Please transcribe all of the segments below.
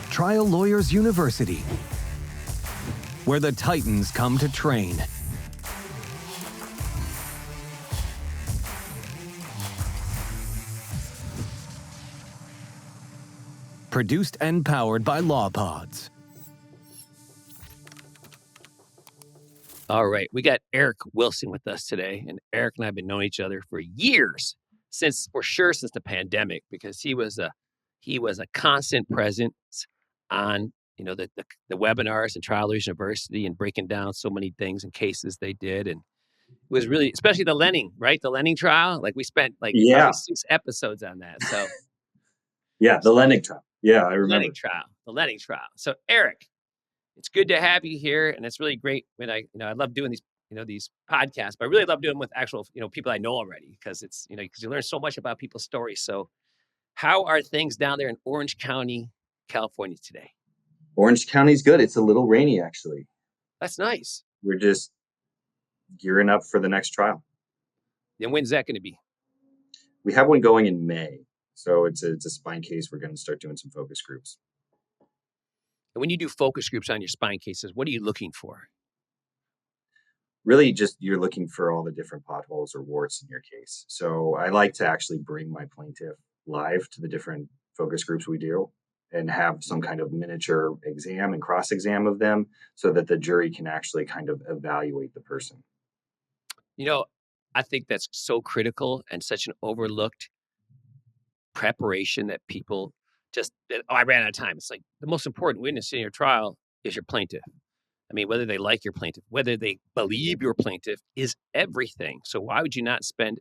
Trial Lawyers University, where the Titans come to train. Produced and powered by LawPods. All right, we got Eric Wilson with us today, and Eric and I have been knowing each other for years, since the pandemic, because he was a constant presence on the webinars and Trial Lawyers University and breaking down so many things and cases they did, and it was really, especially the Lenning, right? The Lenning trial, like we spent probably 6 episodes on that. So the Lenning trial. Yeah, I remember the Lenning trial. So Eric, it's good to have you here, and it's really great when I love doing these podcasts, but I really love doing them with actual people I know already, because it's because you learn so much about people's stories. So, how are things down there in Orange County, California today? Orange County's good. It's a little rainy, actually. That's nice. We're just gearing up for the next trial. And when's that going to be? We have one going in May, so it's a spine case. We're going to start doing some focus groups. And when you do focus groups on your spine cases, what are you looking for? Really, just you're looking for all the different potholes or warts in your case. So I like to actually bring my plaintiff live to the different focus groups we do and have some kind of miniature exam and cross-exam of them so that the jury can actually kind of evaluate the person. I think that's so critical and such an overlooked preparation that people I ran out of time. It's like the most important witness in your trial is your plaintiff. I mean, whether they like your plaintiff, whether they believe your plaintiff is everything. So why would you not spend,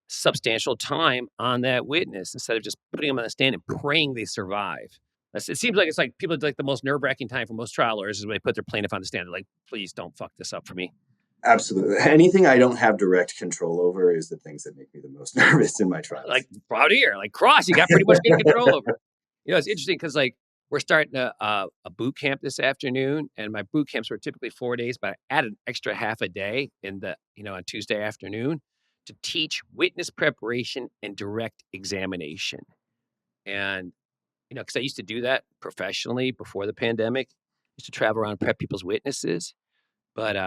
substantial time on that witness instead of just putting them on the stand and praying they survive? It seems like it's like people like the most nerve-wracking time for most trial lawyers is when they put their plaintiff on the stand. They're like, please don't fuck this up for me. Absolutely. Anything I don't have direct control over is the things that make me the most nervous in my trials. Like proud here, like Cross, you got pretty much good control over. It's interesting because we're starting a boot camp this afternoon, and my boot camps were typically 4 days, but I added an extra half a day on Tuesday afternoon to teach witness preparation and direct examination. And, because I used to do that professionally before the pandemic, I used to travel around and prep people's witnesses. But,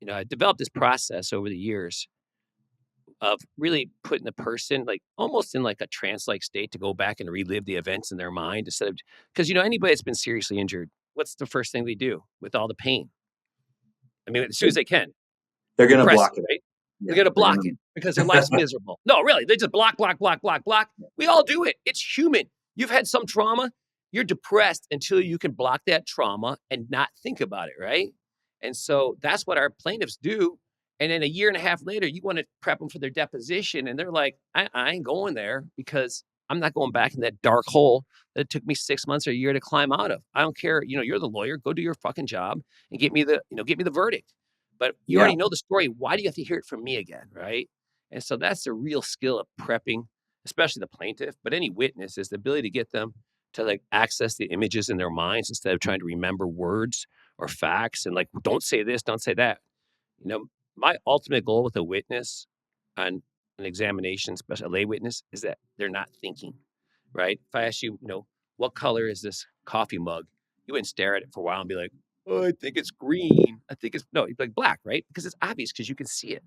I developed this process over the years of really putting the person almost in a trance-like state to go back and relive the events in their mind instead of, because, anybody that's been seriously injured, what's the first thing they do with all the pain? I mean, as soon as they can. They're going to block it. Right? Yeah, they're going to block it because their life's miserable. No, really. They just block. We all do it. It's human. You've had some trauma. You're depressed until you can block that trauma and not think about it, right? And so that's what our plaintiffs do. And then a year and a half later, you want to prep them for their deposition. And they're like, I ain't going there because I'm not going back in that dark hole that it took me 6 months or a year to climb out of. I don't care. You're the lawyer. Go do your fucking job and get me the verdict. But you already know the story. Why do you have to hear it from me again, right? And so that's the real skill of prepping, especially the plaintiff, but any witness, is the ability to get them to access the images in their minds instead of trying to remember words or facts and don't say this, don't say that. My ultimate goal with a witness on an examination, especially a lay witness, is that they're not thinking, right? If I ask you, what color is this coffee mug? You wouldn't stare at it for a while and be like, oh, I think it's green. No, you'd be like black, right? Because it's obvious because you can see it.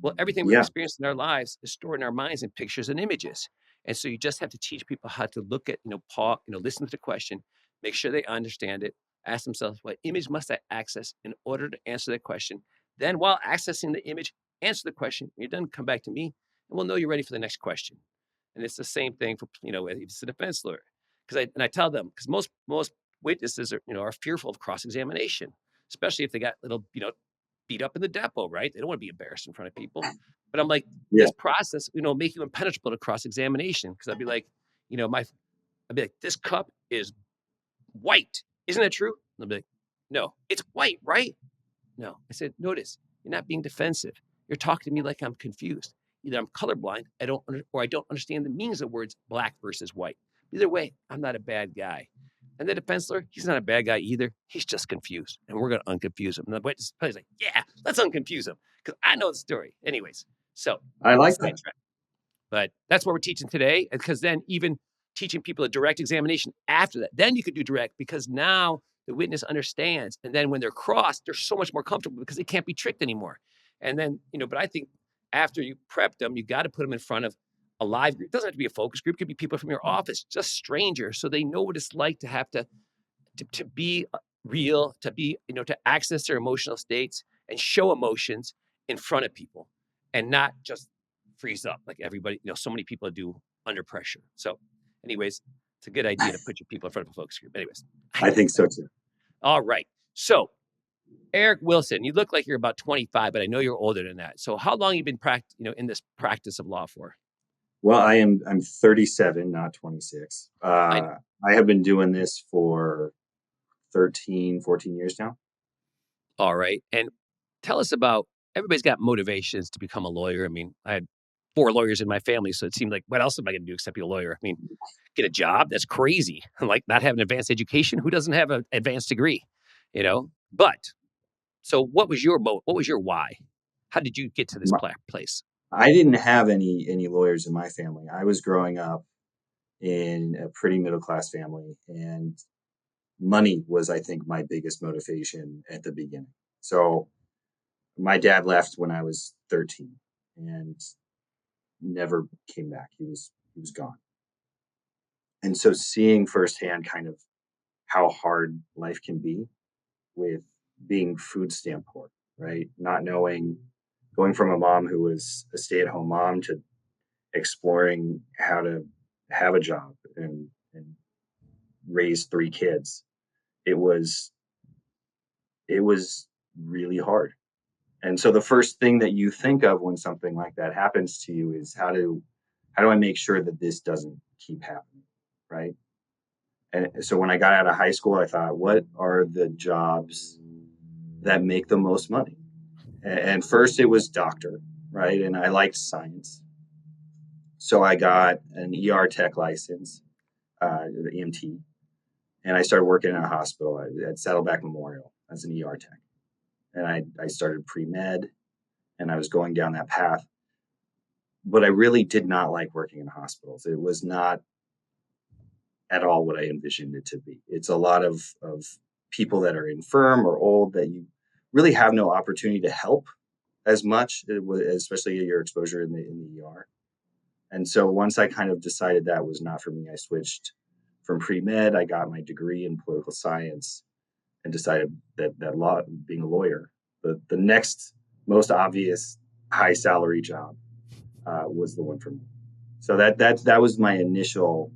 Well, everything we experience in our lives is stored in our minds in pictures and images. And so you just have to teach people how to look at, pause, listen to the question, make sure they understand it, ask themselves, what image must I access in order to answer that question? Then while accessing the image, answer the question. When you're done, come back to me, and we'll know you're ready for the next question. And it's the same thing for, if it's a defense lawyer. I tell them, because most witnesses are fearful of cross-examination, especially if they got beat up in the depot, right? They don't want to be embarrassed in front of people. But I'm like, this process, make you impenetrable to cross-examination. Because I'd be like, this cup is white. Isn't that true? And I'll be like, no, it's white, right? No. I said, notice, you're not being defensive. You're talking to me like I'm confused. Either I'm colorblind, I don't understand the meanings of words black versus white. Either way, I'm not a bad guy. And the defense lawyer, he's not a bad guy either. He's just confused. And we're going to unconfuse him. And the witness is like, yeah, let's unconfuse him. Because I know the story. Anyways, so I like that. But that's what we're teaching today. Because then even teaching people a direct examination after that. Then you could do direct because now the witness understands. And then when they're crossed, they're so much more comfortable because they can't be tricked anymore. And then, but I think after you prep them, you got to put them in front of a live group. It doesn't have to be a focus group. It could be people from your office, just strangers. So they know what it's like to have to be real, to be, to access their emotional states and show emotions in front of people and not just freeze up like everybody, so many people do under pressure. So anyways, it's a good idea to put your people in front of a focus group. Anyways. I think so too. All right. So Eric Wilson, you look like you're about 25, but I know you're older than that. So how long have you been in this practice of law for? Well, I'm 37, not 26. I have been doing this for 13, 14 years now. All right. And tell us about, everybody's got motivations to become a lawyer. I mean, I had 4 lawyers in my family, so it seemed like, what else am I going to do except be a lawyer? I mean, get a job? That's crazy. Like not having advanced education. Who doesn't have an advanced degree? But so what was your why? How did you get to this place? I didn't have any lawyers in my family. I was growing up in a pretty middle-class family, and money was, I think, my biggest motivation at the beginning. So my dad left when I was 13 and never came back. He was gone. And so seeing firsthand kind of how hard life can be with being food stamp poor, right? Not knowing, going from a mom who was a stay-at-home mom to exploring how to have a job and raise 3 kids. It was really hard. And so the first thing that you think of when something like that happens to you is how do I make sure that this doesn't keep happening, right? And so when I got out of high school, I thought, what are the jobs that make the most money? And first it was doctor, right? And I liked science. So I got an ER tech license, the EMT, and I started working in a hospital at Saddleback Memorial as an ER tech. And I started pre-med, and I was going down that path. But I really did not like working in hospitals. It was not at all what I envisioned it to be. It's a lot of people that are infirm or old that you really have no opportunity to help as much, especially your exposure in the ER. And so once I kind of decided that was not for me, I switched from pre-med. I got my degree in political science and decided that law, being a lawyer, the next most obvious high salary job was the one for me. So that was my initial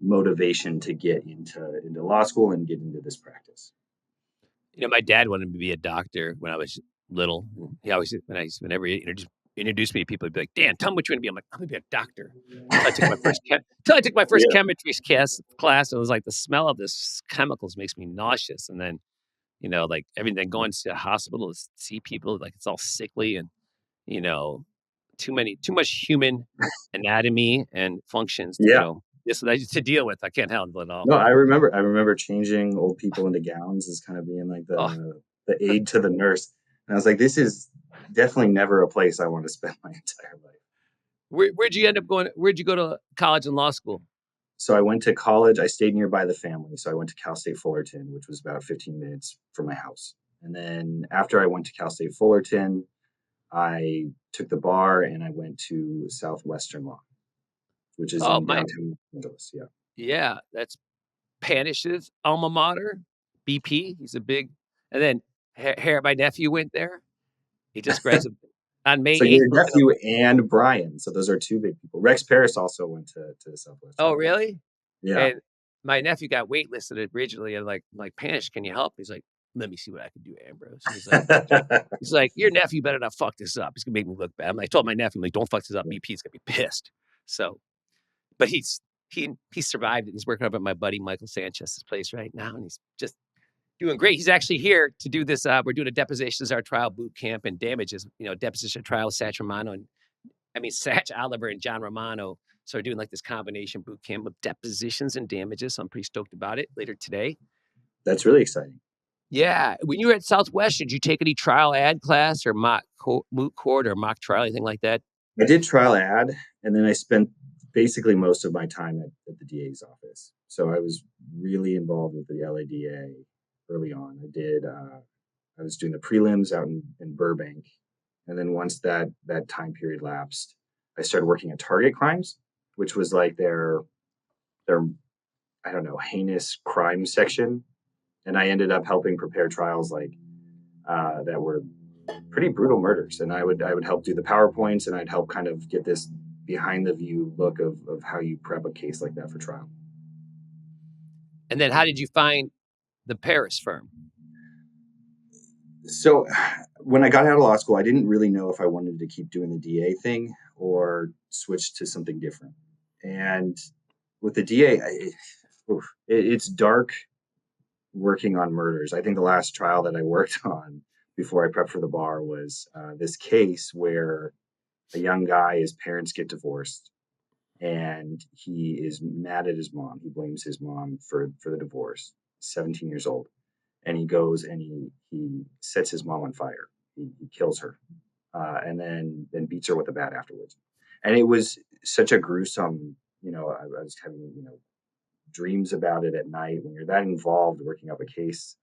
motivation to get into law school and get into this practice. My dad wanted me to be a doctor when I was little. He always, whenever he introduced me to people, he'd be like, Dan, tell me what you want to be. I'm like, I'm going to be a doctor. Until I took my first chemistry class. It was like the smell of this chemicals makes me nauseous. And then, like everything going to the hospital to see people, like it's all sickly and, too much human anatomy and functions, to deal with. I can't handle it all. No, I remember changing old people into gowns as kind of being like the aide to the nurse. And I was like, this is definitely never a place I want to spend my entire life. Where'd you end up going? Where'd you go to college and law school? So I went to college. I stayed nearby the family. So I went to Cal State Fullerton, which was about 15 minutes from my house. And then after I went to Cal State Fullerton, I took the bar and I went to Southwestern Law, which is in downtown Los Angeles. Yeah. Yeah, that's Panish's alma mater, BP. He's a big, and then my nephew went there. He just graduated on May 8th. So your nephew and Brian. So those are 2 big people. Rex Paris also went to Southwest. Oh, really? Yeah. And my nephew got waitlisted originally. And like Panish, can you help? He's like, let me see what I can do, Ambrose. He's like, your nephew better not fuck this up. He's gonna make me look bad. I told my nephew, like, don't fuck this up. BP's gonna be pissed. So, but he survived it. He's working up at my buddy Michael Sanchez's place right now, and he's just doing great. He's actually here to do this. We're doing a depositions our trial boot camp and damages. Deposition trial with Satch Oliver and John Romano. So we're doing like this combination boot camp of depositions and damages. So I'm pretty stoked about it later today. That's really exciting. Yeah. When you were at Southwest, did you take any trial ad class or moot court or mock trial, anything like that? I did trial ad, and then I spent basically most of my time at the DA's office. So I was really involved with the LADA early on. I was doing the prelims out in Burbank. And then once that time period lapsed, I started working at Target Crimes, which was like their I don't know, heinous crime section. And I ended up helping prepare trials like that were pretty brutal murders. And I would help do the PowerPoints, and I'd help kind of get this behind the view look of how you prep a case like that for trial. And then how did you find the Paris firm? So when I got out of law school, I didn't really know if I wanted to keep doing the DA thing or switch to something different. And with the DA, it's dark working on murders. I think the last trial that I worked on before I prepped for the bar was this case where a young guy, his parents get divorced, and he is mad at his mom. He blames his mom for the divorce. 17 years old. And he goes and he sets his mom on fire. He kills her, and then beats her with a bat afterwards. And it was such a gruesome, I was having, dreams about it at night. When you're that involved working up a case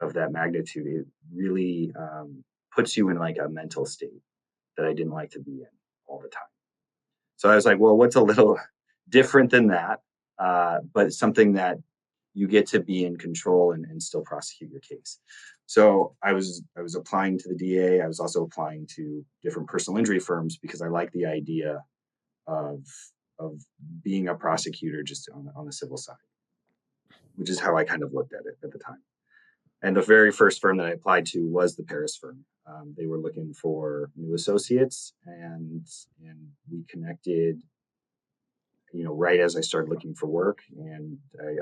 of that magnitude, it really puts you in like a mental state that I didn't like to be in all the time. So I was like, well, what's a little different than that, but something that you get to be in control and still prosecute your case. So I was applying to the DA. I was also applying to different personal injury firms because I like the idea of being a prosecutor just on the civil side, which is how I kind of looked at it at the time. And the very first firm that I applied to was the Paris firm. They were looking for new associates, and we connected, right as I started looking for work, and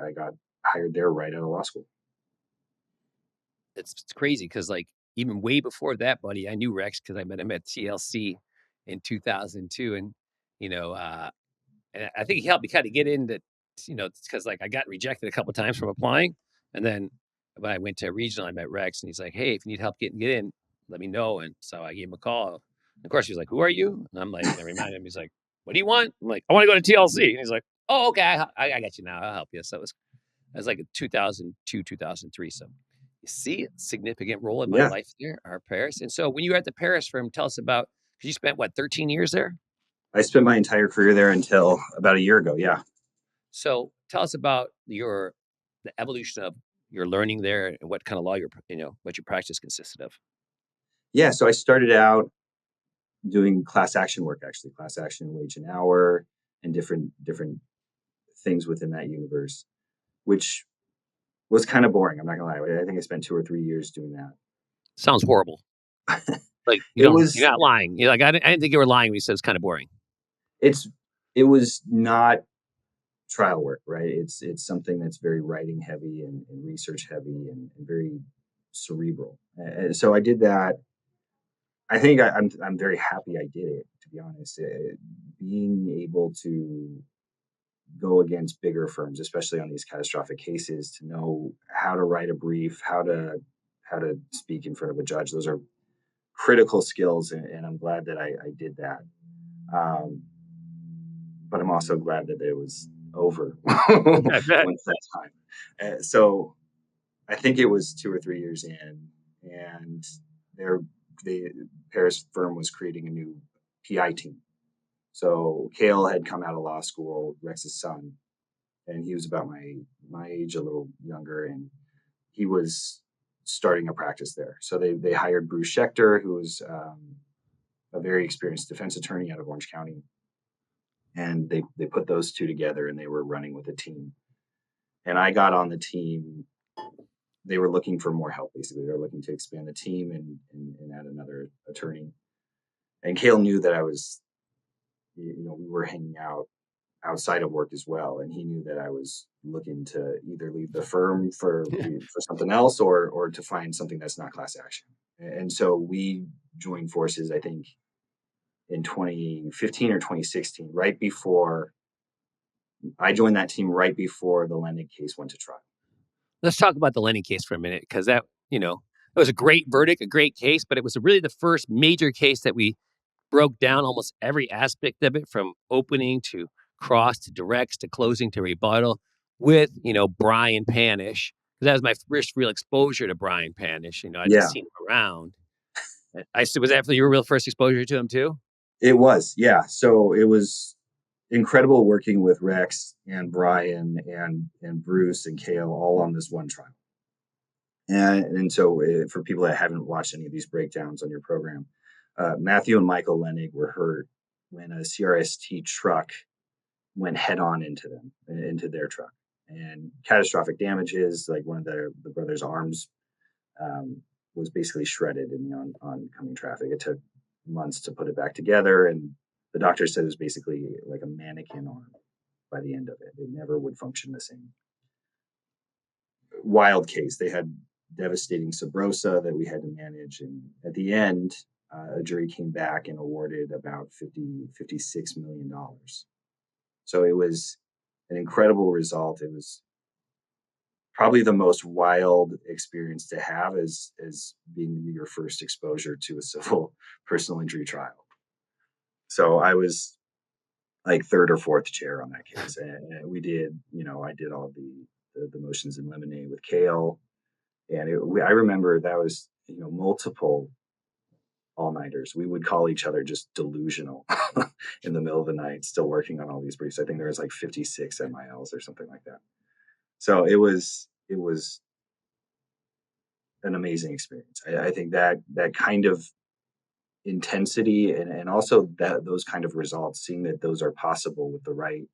I got hired there right out of law school. It's crazy because like even way before that, buddy, I knew Rex because I met him at TLC in 2002, and and I think he helped me kind of get into, because like I got rejected a couple of times from applying, and then when I went to regional, I met Rex, and he's like, "Hey, if you need help get in, let me know." And so I gave him a call. And of course, he was like, "Who are you?" And I'm like, I reminded him, he's like, "What do you want?" I'm like, "I want to go to TLC." And he's like, "Oh, okay, I got you now. I'll help you." So it was like 2002, 2003. So you see, a significant role in my life there, our Paris. And so when you were at the Paris firm, tell us about, because you spent what, 13 years there? I spent my entire career there until about a year ago. Yeah. So tell us about the evolution of your learning there and what kind of law what your practice consisted of. Yeah. So I started out doing class action work, actually, class action, wage and hour, and different things within that universe, which was kind of boring. I'm not gonna lie. I think I spent 2 or 3 years doing that. Sounds horrible. Like you're not lying. You're like, I didn't think you were lying when you said it's kind of boring. It was not trial work, right? It's something that's very writing heavy and research heavy and very cerebral. And so I did that. I think I'm very happy I did it, to be honest. Being able to go against bigger firms, especially on these catastrophic cases, to know how to write a brief, how to speak in front of a judge. Those are critical skills, and I'm glad that I did that. But I'm also glad that it was over once that time. So I think it was 2 or 3 years in, and the Paris firm was creating a new PI team. So Cale had come out of law school, Rex's son, and he was about my age, a little younger, and he was starting a practice there. So they hired Bruce Schechter, who was a very experienced defense attorney out of Orange County, and they put those two together, and they were running with a team. And I got on the team. They were looking for more help, basically. They were looking to expand the team and add another attorney. And Cale knew that I was, we were hanging out outside of work as well. And he knew that I was looking to either leave the firm for something else or to find something that's not class action. And so we joined forces, I think, in 2015 or 2016, right before I joined that team, right before the Lennon case went to trial. Let's talk about the Lennon case for a minute, because that, it was a great verdict, a great case, but it was really the first major case that we broke down almost every aspect of it, from opening to cross to directs to closing to rebuttal with, Brian Panish. Because that was my first real exposure to Brian Panish. I just Yeah, seen him around. Was that your real first exposure to him too? it was. Yeah. So it was incredible working with Rex and Brian and Bruce and Kale all on this one trial. And so for people that haven't watched any of these breakdowns on your program, Matthew and Michael Lenig were hurt when a CRST truck went head on into them, into their truck, and catastrophic damages. Like one of the brothers' arms was basically shredded in the oncoming traffic. It took months to put it back together, and the doctor said it was basically like a mannequin arm by the end of it. It never would function the same. Wild case. They had devastating subrosa that we had to manage, and at the end, a jury came back and awarded about $56 million. So it was an incredible result. It was probably the most wild experience to have as being your first exposure to a civil personal injury trial. So I was like third or fourth chair on that case, and we did, I did all the motions in limine with Kale, and I remember that was, multiple all-nighters. We would call each other just delusional in the middle of the night, still working on all these briefs. I think there was like 56 MILs or something like that. So it was an amazing experience. I think that kind of intensity and also those kind of results, seeing that those are possible with the right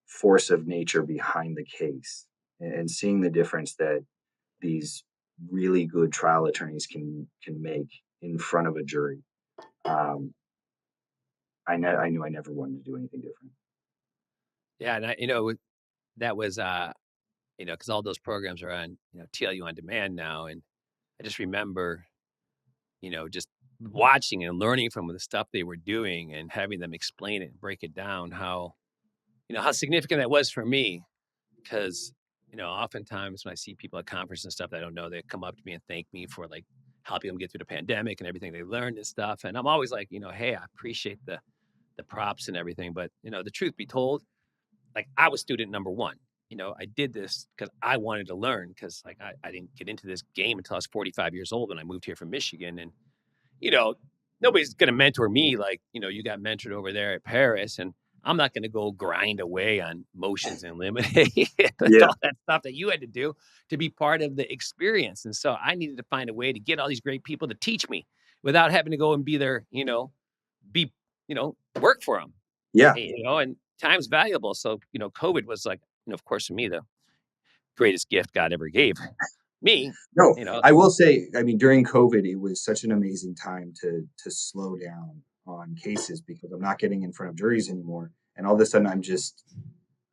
force of nature behind the case, and seeing the difference that these really good trial attorneys can make in front of a jury. I knew I never wanted to do anything different. Yeah, and that was because all those programs are on TLU on demand now, and I just remember just watching and learning from the stuff they were doing and having them explain it and break it down how significant that was for me. Because oftentimes when I see people at conferences and stuff that I don't know, they come up to me and thank me for like helping them get through the pandemic and everything they learned and stuff, and I'm always like, hey, I appreciate the props and everything, but the truth be told, like I was student number one. I did this because I wanted to learn, because like I didn't get into this game until I was 45 years old when I moved here from Michigan. And, nobody's going to mentor me like, you got mentored over there at Paris. And I'm not going to go grind away on motions and limine and all that stuff that you had to do to be part of the experience. And so I needed to find a way to get all these great people to teach me without having to go and be there, be, work for them. Yeah. And time's valuable. So, COVID was like, of course, for me, the greatest gift God ever gave me. No, I will say, I mean, during COVID, it was such an amazing time to slow down on cases, because I'm not getting in front of juries anymore. And all of a sudden, I'm just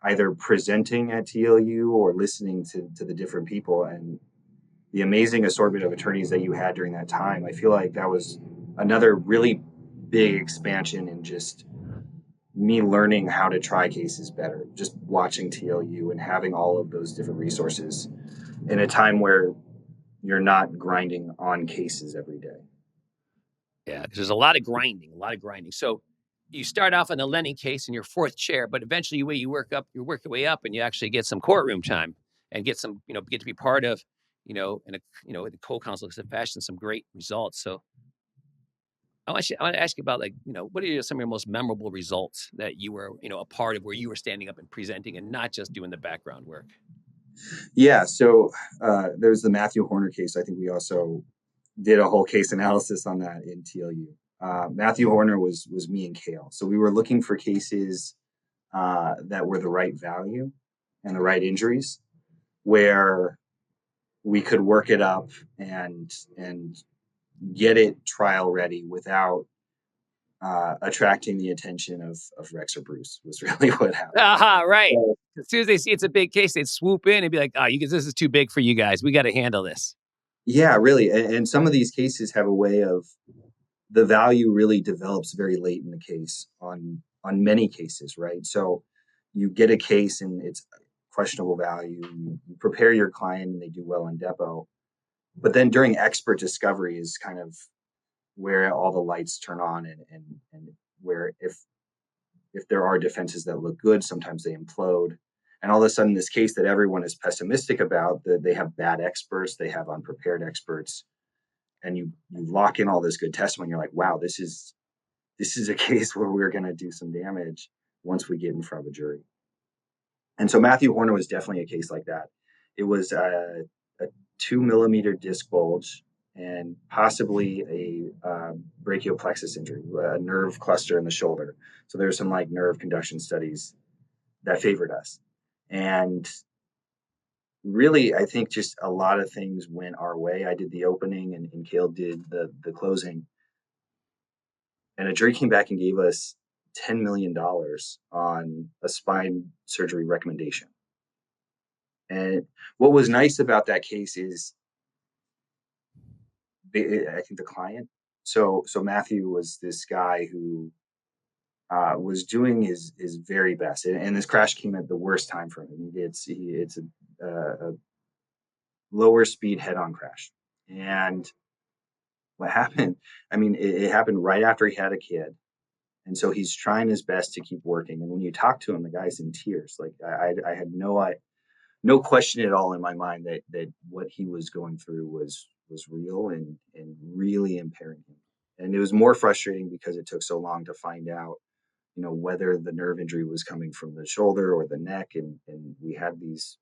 either presenting at TLU or listening to the different people, and the amazing assortment of attorneys that you had during that time. I feel like that was another really big expansion in just me learning how to try cases better, just watching TLU and having all of those different resources in a time where you're not grinding on cases every day. Yeah, because there's a lot of grinding. So you start off in the Lenny case in your fourth chair, but eventually you work your way up, and you actually get some courtroom time and get some, get to be part of, in a co-counsel fashion, some great results. So I want to ask you about, like, what are some of your most memorable results that you were, a part of, where you were standing up and presenting and not just doing the background work? Yeah. So there's the Matthew Horner case. I think we also did a whole case analysis on that in TLU. Matthew Horner was me and Kale. So we were looking for cases that were the right value and the right injuries, where we could work it up and get it trial ready without attracting the attention of Rex or Bruce, was really what happened. Right. So, As soon as they see it's a big case, they'd swoop in and be like, "Oh, this is too big for you guys. We got to handle this." yeah, really. And some of these cases have a way of, the value really develops very late in the case on many cases, right? So you get a case and it's questionable value. You prepare your client and they do well in depo. But then during expert discovery is kind of where all the lights turn on, and where if if there are defenses that look good, sometimes they implode. And all of a sudden, this case that everyone is pessimistic about, that they have bad experts, they have unprepared experts, and you lock in all this good testimony. You're like, wow, this is a case where we're going to do some damage once we get in front of a jury. And so Matthew Horner was definitely a case like that. It was a 2 millimeter disc bulge and possibly a brachial plexus injury, a nerve cluster in the shoulder. So there's some like nerve conduction studies that favored us. And really, I think just a lot of things went our way. I did the opening and Cale did the closing. And a jury came back and gave us $10 million on a spine surgery recommendation. And what was nice about that case is, I think the client. So Matthew was this guy who was doing his very best, and this crash came at the worst time for him. It's a lower speed head-on crash, and what happened? I mean, it happened right after he had a kid, and so he's trying his best to keep working. And when you talk to him, the guy's in tears. Like I had no question at all in my mind that what he was going through was real and really impairing him. And it was more frustrating because it took so long to find out, whether the nerve injury was coming from the shoulder or the neck. And we had these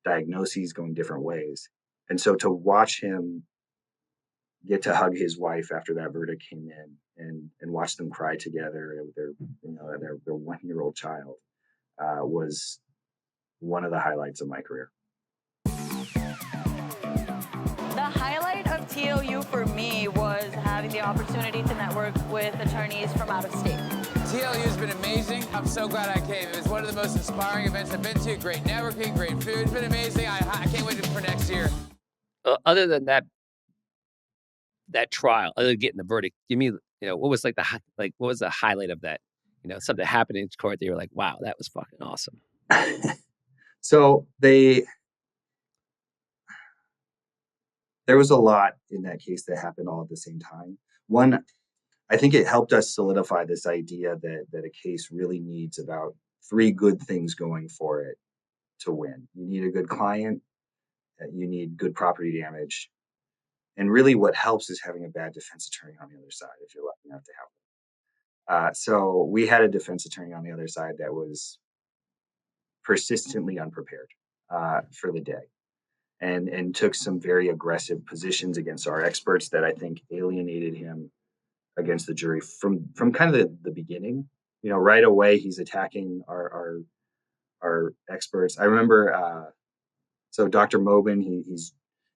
diagnoses going different ways. And so to watch him get to hug his wife after that verdict came in and watch them cry together with their 1-year-old child was one of the highlights of my career. The highlight of TLU for me was having the opportunity to network with attorneys from out of state. TLU has been amazing. I'm so glad I came. It was one of the most inspiring events I've been to. Great networking, great food. It's been amazing. I can't wait for next year. Other than that trial, other than getting the verdict, give me, what was what was the highlight of that? Something happened in court that you were like, wow, that was fucking awesome. So there was a lot in that case that happened all at the same time. One, I think it helped us solidify this idea that a case really needs about 3 good things going for it to win. You need a good client, you need good property damage, and really what helps is having a bad defense attorney on the other side if you're lucky enough to have them. So we had a defense attorney on the other side that was persistently unprepared for the day. And took some very aggressive positions against our experts that I think alienated him against the jury from kind of the beginning. Right away he's attacking our experts. I remember, so Dr. Mobin, he's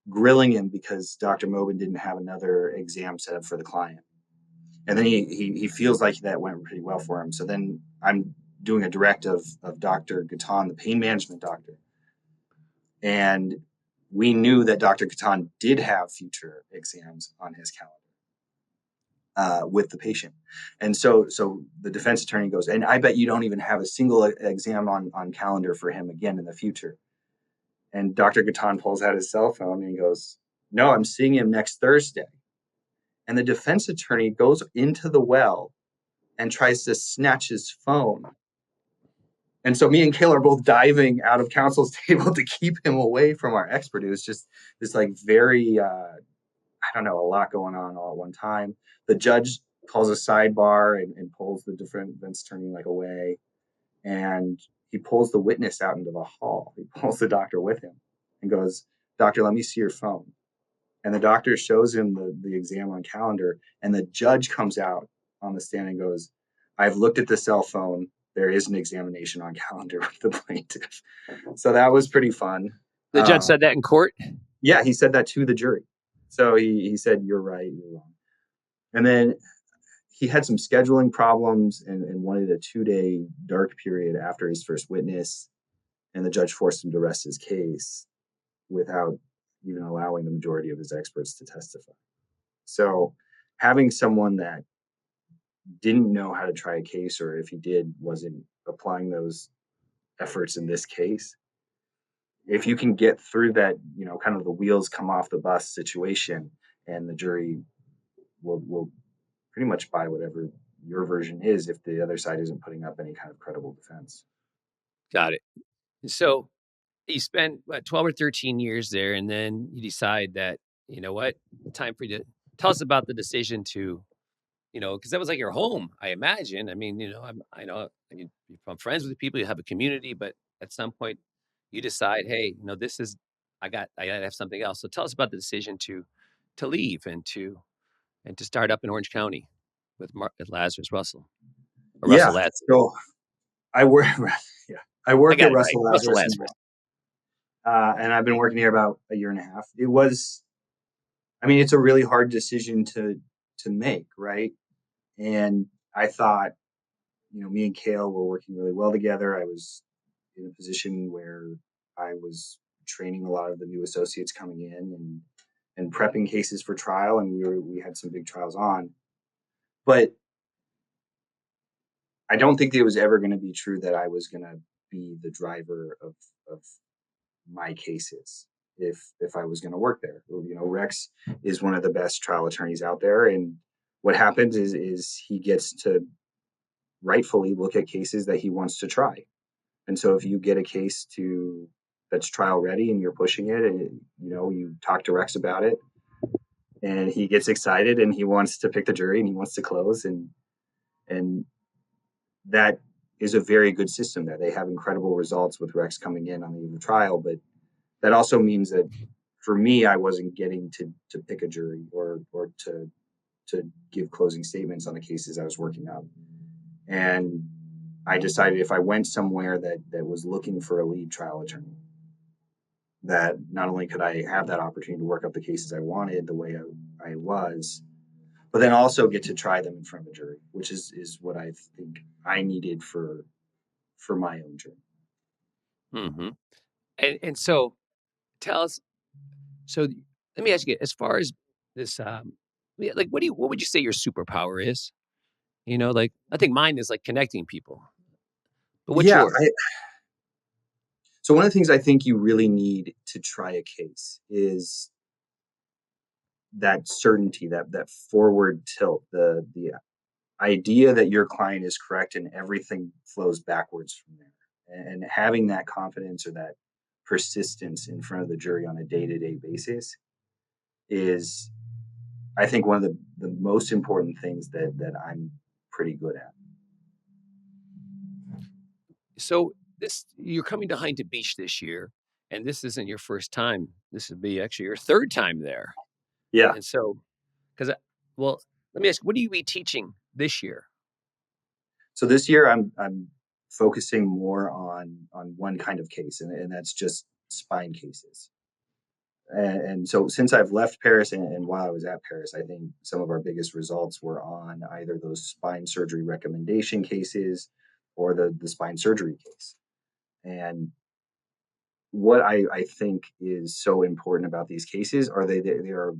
grilling him because Dr. Mobin didn't have another exam set up for the client, and then he feels like that went pretty well for him. So then I'm doing a direct of Dr. Gatan, the pain management doctor, and we knew that Dr. Gatan did have future exams on his calendar with the patient. And so the defense attorney goes, and I bet you don't even have a single exam on calendar for him again in the future. And Dr. Gatan pulls out his cell phone and he goes, no, I'm seeing him next Thursday. And the defense attorney goes into the well and tries to snatch his phone. And so me and Cale are both diving out of counsel's table to keep him away from our expert. It was just this very, a lot going on all at one time. The judge calls a sidebar and pulls the defense attorney away. And he pulls the witness out into the hall. He pulls the doctor with him and goes, doctor, let me see your phone. And the doctor shows him the exam on calendar. And the judge comes out on the stand and goes, I've looked at the cell phone. There is an examination on calendar with the plaintiff. So that was pretty fun. The judge said that in court? Yeah, he said that to the jury. So he said, you're right, you're wrong. And then he had some scheduling problems and wanted a 2-day dark period after his first witness. And the judge forced him to rest his case without even allowing the majority of his experts to testify. So having someone that didn't know how to try a case, or if he did, wasn't applying those efforts in this case, if you can get through that, kind of the wheels come off the bus situation, and the jury will pretty much buy whatever your version is if the other side isn't putting up any kind of credible defense. Got it. So you spend 12 or 13 years there, and then you decide that, you know what, time for you to tell us about the decision to, because that was like your home, I imagine. I mean, I know you become friends with people, you have a community, but at some point you decide, hey, I gotta have something else. So tell us about the decision to leave and to start up in Orange County with Lazarus Russell or Yeah. Russell Lazarus. So I work, yeah, I work I at got it right. Russell Russell Lazarus Lazarus. now, and I've been working here about a year and a half. I mean, it's a really hard decision to make, right? And I thought, me and Kale were working really well together. I was in a position where I was training a lot of the new associates coming in and prepping cases for trial, and we had some big trials on. But I don't think it was ever going to be true that I was going to be the driver of my cases if I was going to work there. Rex is one of the best trial attorneys out there, and what happens is he gets to rightfully look at cases that he wants to try. And so if you get a case that's trial ready and you're pushing it, and you talk to Rex about it, and he gets excited and he wants to pick the jury and he wants to close, and that is a very good system there. They have incredible results with Rex coming in on the eve of trial, but that also means that for me, I wasn't getting to pick a jury or to give closing statements on the cases I was working on. And I decided if I went somewhere that was looking for a lead trial attorney, that not only could I have that opportunity to work up the cases I wanted the way I was, but then also get to try them in front of a jury, which is what I think I needed for my own journey. Mm-hmm. And so tell us. So let me ask you, as far as this, like, what would you say your superpower is? Like I think mine is like connecting people. But what's Yeah. yours? So one of the things I think you really need to try a case is that certainty, that forward tilt, the idea that your client is correct and everything flows backwards from there. And having that confidence or that persistence in front of the jury on a day-to-day basis is, I think, one of the most important things that I'm pretty good at. So you're coming to Huntington Beach this year, and this isn't your first time. This would be actually your third time there. Yeah. And so, well, let me ask, what do you be teaching this year? So this year I'm focusing more on one kind of case, and that's just spine cases. And so since I've left Paris and while I was at Paris, I think some of our biggest results were on either those spine surgery recommendation cases or the spine surgery case. And what I think is so important about these cases are they are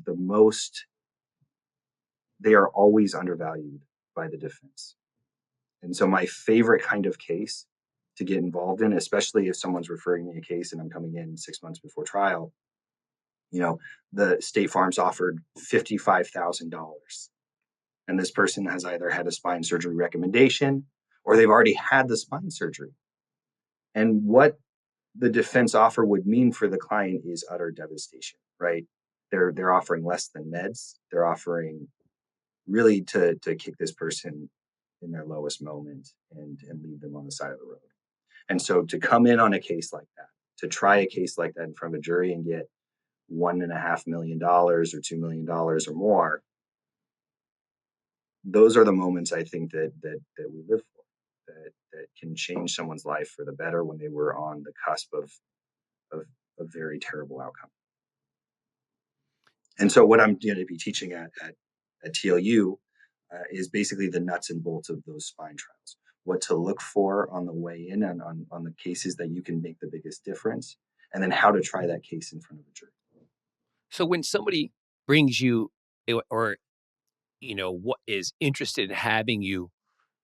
they are always undervalued by the defense. And so my favorite kind of case to get involved in, especially if someone's referring me a case and I'm coming in 6 months before trial, the State Farm's offered $55,000. And this person has either had a spine surgery recommendation or they've already had the spine surgery. And what the defense offer would mean for the client is utter devastation, right? They're offering less than meds. They're offering really to kick this person in their lowest moment and leave them on the side of the road. And so to come in on a case like that, to try a case like that in front of a jury and get $1.5 million or $2 million or more, those are the moments I think that we live for, that can change someone's life for the better when they were on the cusp of a very terrible outcome. And so what I'm going to be teaching at TLU is basically the nuts and bolts of those spine trials, what to look for on the way in and on the cases that you can make the biggest difference, and then how to try that case in front of a jury. So when somebody brings you or what is interested in having you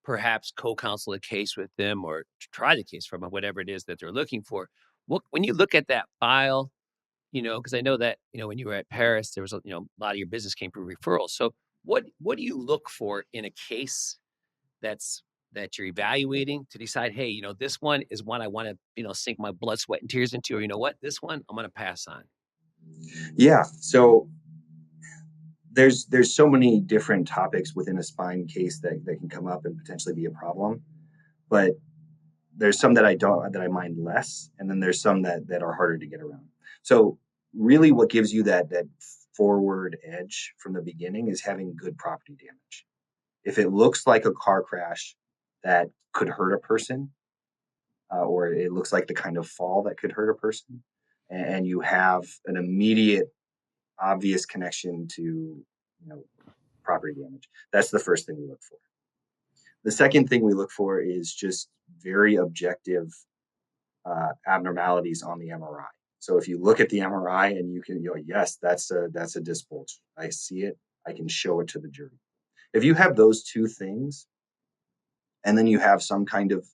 perhaps co-counsel a case with them or try the case from them, whatever it is that they're looking for, when you look at that file, because I know that, when you were at Paris, there was a lot of your business came from referrals. So what do you look for in a case that you're evaluating to decide, hey, this one is one I want to, sink my blood, sweat, and tears into, or you know what, this one I'm going to pass on. Yeah. So there's so many different topics within a spine case that can come up and potentially be a problem. But there's some that I mind less, and then there's some that are harder to get around. So really what gives you that forward edge from the beginning is having good property damage. If it looks like a car crash that could hurt a person, or it looks like the kind of fall that could hurt a person, and you have an immediate, obvious connection to, property damage, that's the first thing we look for. The second thing we look for is just very objective abnormalities on the MRI. So if you look at the MRI and you can, yes, that's a disc bulge. I see it. I can show it to the jury. If you have those two things, and then you have some kind of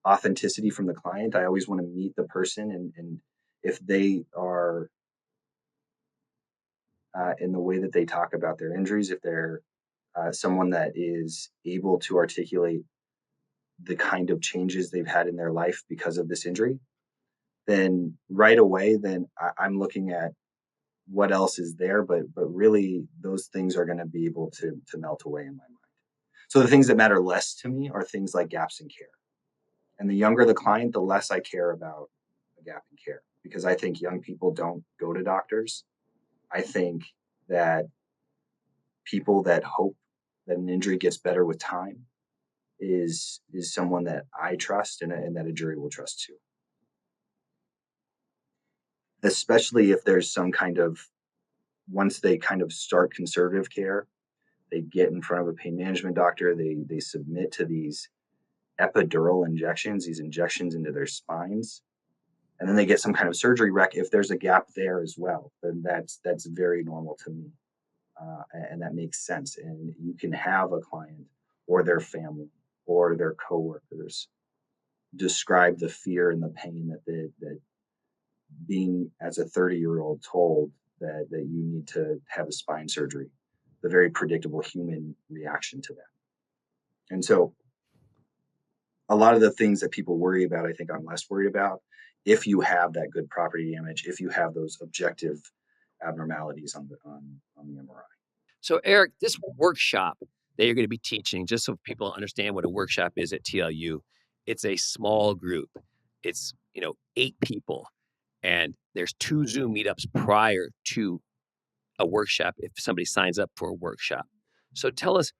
authenticity from the client, I always want to meet the person, and if they are in the way that they talk about their injuries, if they're someone that is able to articulate the kind of changes they've had in their life because of this injury, then right away, I'm looking at what else is there, but really those things are going to be able to melt away in my mind. So the things that matter less to me are things like gaps in care. And the younger the client, the less I care about a gap in care, because I think young people don't go to doctors. I think that people that hope that an injury gets better with time is someone that I trust and that a jury will trust too. Especially if there's some kind of, once they kind of start conservative care, they get in front of a pain management doctor, they submit to these epidural injections, these injections into their spines, and then they get some kind of surgery if there's a gap there as well, then that's very normal to me. And that makes sense. And you can have a client or their family or their coworkers describe the fear and the pain that being as a 30-year-old told that you need to have a spine surgery, the very predictable human reaction to that. And so a lot of the things that people worry about, I think I'm less worried about if you have that good property damage, if you have those objective abnormalities on the MRI. So Eric, this workshop that you're going to be teaching, just so people understand what a workshop is at TLU, it's a small group. It's 8 people, and there's 2 Zoom meetups prior to a workshop if somebody signs up for a workshop. So tell us,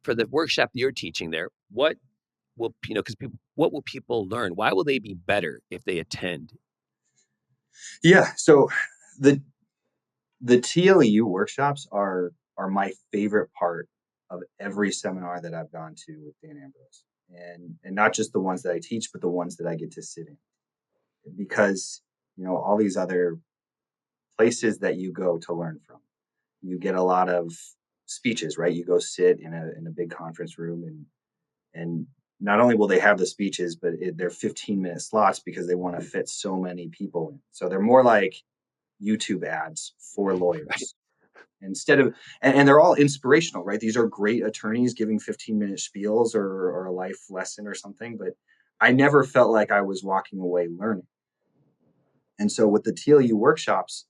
for the workshop you're teaching there, what will what will people learn? Why will they be better if they attend? Yeah, so the TLU workshops are my favorite part of every seminar that I've gone to with Dan Ambrose, and not just the ones that I teach, but the ones that I get to sit in, because all these other places that you go to learn from, you get a lot of speeches, right? You go sit in a big conference room, and not only will they have the speeches, but they're 15-minute slots because they want to fit so many people in. So they're more like YouTube ads for lawyers. Right. Instead of, and they're all inspirational, right? These are great attorneys giving 15-minute spiels or a life lesson or something, but I never felt like I was walking away learning. And so with the TLU workshops,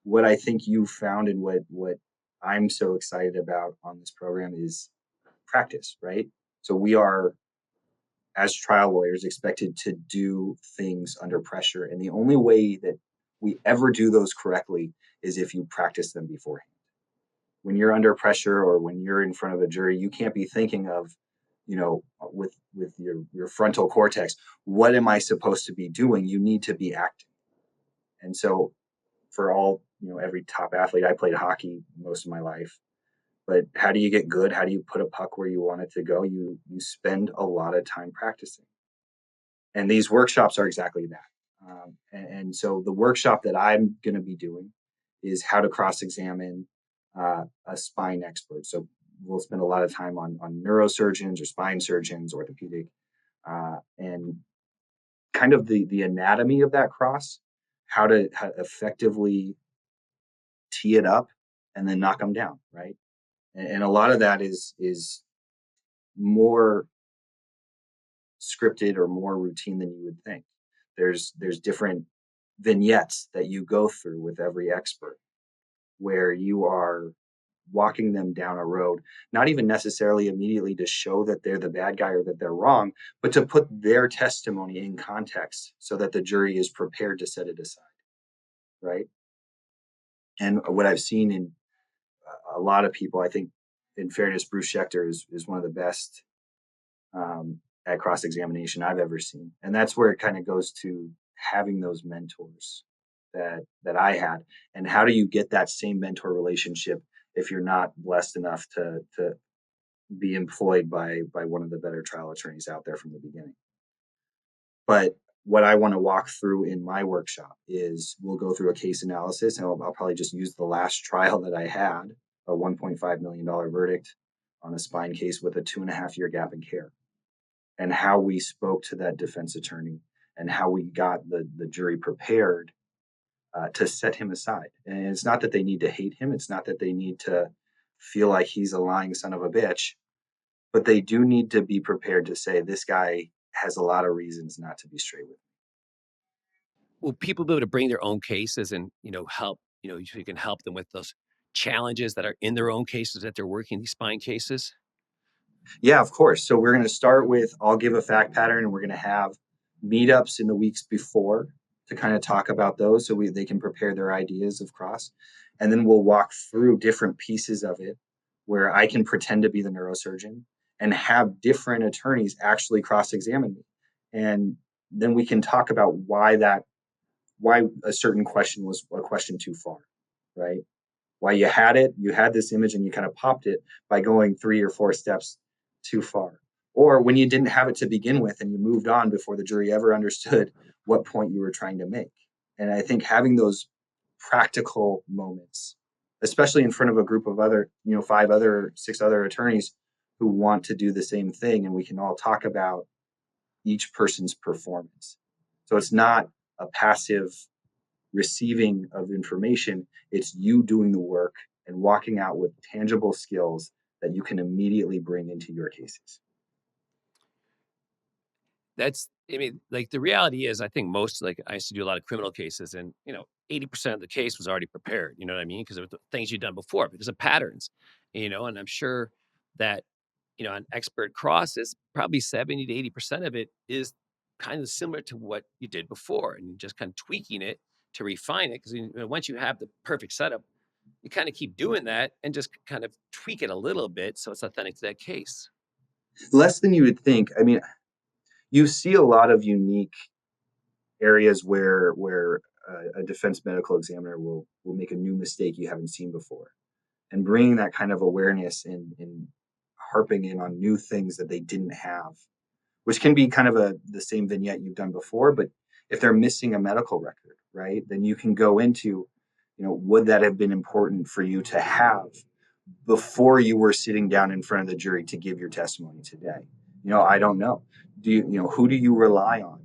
what I think you found and what I'm so excited about on this program is practice, right? So we are, as trial lawyers, expected to do things under pressure. And the only way that we ever do those correctly is if you practice them beforehand. When you're under pressure or when you're in front of a jury, you can't be thinking of, with your frontal cortex, what am I supposed to be doing? You need to be acting. And so for every top athlete, I played hockey most of my life. But how do you get good? How do you put a puck where you want it to go? You spend a lot of time practicing. And these workshops are exactly that. And so the workshop that I'm going to be doing is how to cross-examine a spine expert. So we'll spend a lot of time on neurosurgeons or spine surgeons, orthopedic, and kind of the anatomy of that cross, how to effectively tee it up and then knock them down, right? And a lot of that is more scripted or more routine than you would think. There's different vignettes that you go through with every expert where you are walking them down a road, not even necessarily immediately to show that they're the bad guy or that they're wrong, but to put their testimony in context so that the jury is prepared to set it aside, right? And what I've seen in a lot of people, I think, in fairness, Bruce Schechter is one of the best at cross-examination I've ever seen. And that's where it kind of goes to having those mentors that I had. And how do you get that same mentor relationship if you're not blessed enough to be employed by one of the better trial attorneys out there from the beginning? But what I want to walk through in my workshop is we'll go through a case analysis, and I'll probably just use the last trial that I had, a $1.5 million verdict on a spine case with a 2.5-year gap in care, and how we spoke to that defense attorney and how we got the jury prepared to set him aside. And it's not that they need to hate him. It's not that they need to feel like he's a lying son of a bitch, but they do need to be prepared to say, this guy has a lot of reasons not to be straight with me. Will people be able to bring their own cases and, help, you can help them with those challenges that are in their own cases that they're working these spine cases? Yeah, of course. So we're going to start with, I'll give a fact pattern, and we're going to have meetups in the weeks before to kind of talk about those so they can prepare their ideas of cross. And then we'll walk through different pieces of it where I can pretend to be the neurosurgeon and have different attorneys actually cross-examine me. And then we can talk about why a certain question was a question too far, right? Why you had this image and you kind of popped it by going 3 or 4 steps too far. Or when you didn't have it to begin with and you moved on before the jury ever understood what point you were trying to make. And I think having those practical moments, especially in front of a group of other, 6 other attorneys who want to do the same thing, and we can all talk about each person's performance. So it's not a passive receiving of information, it's you doing the work and walking out with tangible skills that you can immediately bring into your cases. The reality is, I think I used to do a lot of criminal cases, and 80% of the case was already prepared. You know what I mean? Because of the things you've done before, because of patterns. And I'm sure that on expert crosses, probably 70 to 80% of it is kind of similar to what you did before, and just kind of tweaking it to refine it. Because once you have the perfect setup, you kind of keep doing that and just kind of tweak it a little bit so it's authentic to that case. Less than you would think. I mean, you see a lot of unique areas where a defense medical examiner will make a new mistake you haven't seen before, and bringing that kind of awareness and harping in on new things that they didn't have, which can be kind of the same vignette you've done before. But if they're missing a medical record, right, then you can go into, would that have been important for you to have before you were sitting down in front of the jury to give your testimony today? I don't know. Who do you rely on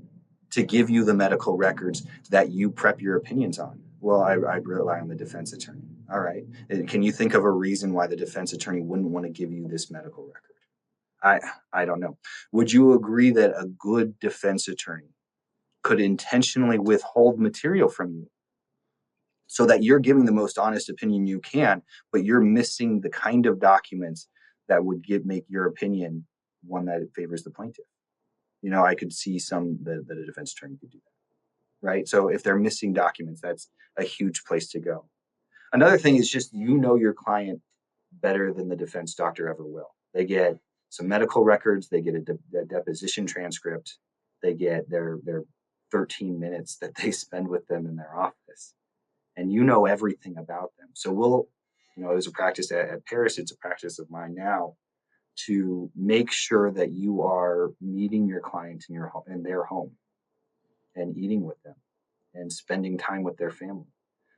to give you the medical records that you prep your opinions on? Well, I rely on the defense attorney. All right. Can you think of a reason why the defense attorney wouldn't want to give you this medical record? I don't know. Would you agree that a good defense attorney could intentionally withhold material from you so that you're giving the most honest opinion you can, but you're missing the kind of documents that would make your opinion one that favors the plaintiff? I could see that a defense attorney could do that, right? So if they're missing documents, that's a huge place to go. Another thing is just, your client better than the defense doctor ever will. They get some medical records, they get a deposition transcript, they get their 13 minutes that they spend with them in their office, and everything about them. So there's a practice at Paris, it's a practice of mine now, to make sure that you are meeting your client in their home and eating with them and spending time with their family.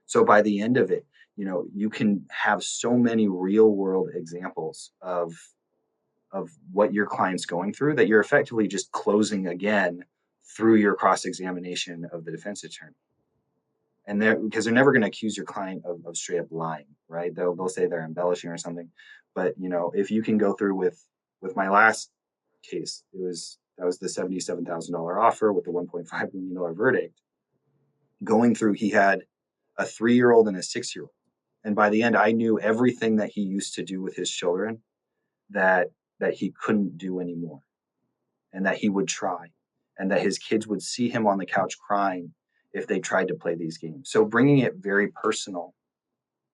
So by the end of it, you can have so many real world examples of what your client's going through that you're effectively just closing again through your cross-examination of the defense attorney. And because they're never going to accuse your client of straight up lying, right? They'll say they're embellishing or something. But, if you can go through with with my last case, that was the $77,000 offer with the $1.5 million verdict. Going through, he had a 3-year-old and a 6-year-old. And by the end, I knew everything that he used to do with his children that he couldn't do anymore, and that he would try, and that his kids would see him on the couch crying if they tried to play these games. So bringing it very personal,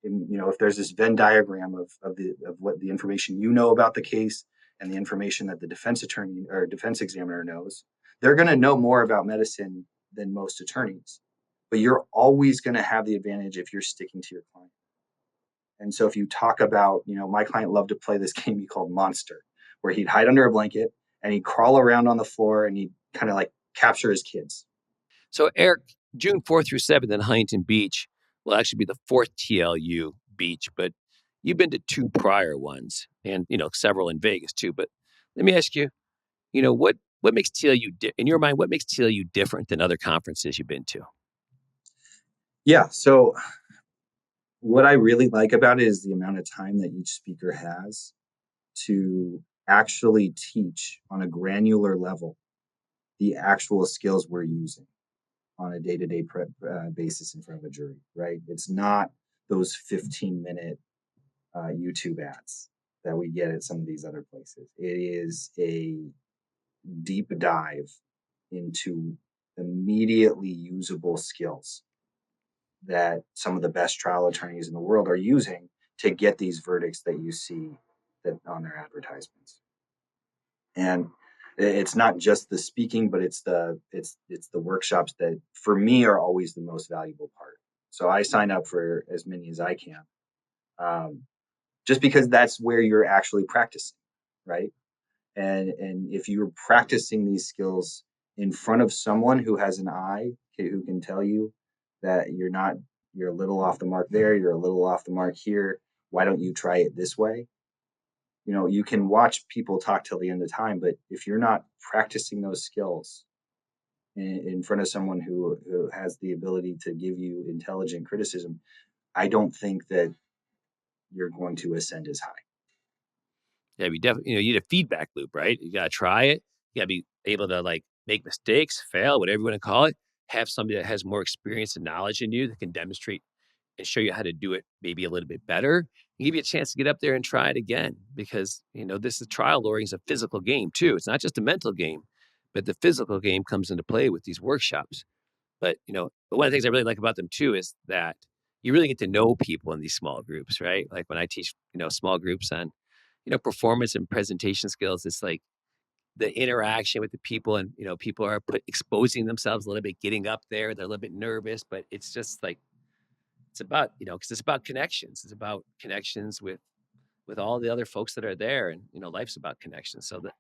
and, if there's this Venn diagram of what the information you know about the case and the information that the defense attorney or defense examiner knows, they're going to know more about medicine than most attorneys. But you're always going to have the advantage if you're sticking to your client. And so if you talk about, my client loved to play this game he called Monster, where he'd hide under a blanket and he'd crawl around on the floor and he'd kind of like capture his kids. So, Eric, June 4th through 7th in Huntington Beach will actually be the 4th TLU Beach, but you've been to 2 prior ones and, several in Vegas too. But let me ask you, what makes TLU, in your mind, what makes TLU different than other conferences you've been to? Yeah. So what I really like about it is the amount of time that each speaker has to actually teach on a granular level the actual skills we're using on a day-to-day basis in front of a jury, right? It's not those 15-minute YouTube ads that we get at some of these other places. It is a deep dive into immediately usable skills that some of the best trial attorneys in the world are using to get these verdicts that you see that on their advertisements. And it's not just the speaking, but it's the workshops that for me are always the most valuable part. So I sign up for as many as I can, just because that's where you're actually practicing, right? And if you're practicing these skills in front of someone who has an eye, who can tell you that you're a little off the mark there, you're a little off the mark here, why don't you try it this way? You can watch people talk till the end of time, but if you're not practicing those skills in front of someone who has the ability to give you intelligent criticism, I don't think that you're going to ascend as high. Yeah, we definitely, you need a feedback loop, right? You got to try it. You got to be able to make mistakes, fail, whatever you want to call it. Have somebody that has more experience and knowledge than you that can demonstrate and show you how to do it maybe a little bit better, and give you a chance to get up there and try it again. Because, this is trial lawyering is a physical game too. It's not just a mental game, but the physical game comes into play with these workshops. But, but one of the things I really like about them too is that you really get to know people in these small groups, right? Like when I teach, small groups on, performance and presentation skills, it's like the interaction with the people and, people are exposing themselves a little bit, getting up there. They're a little bit nervous, but it's just like, it's about, because it's about connections. It's about connections with all the other folks that are there. And, life's about connections. So that's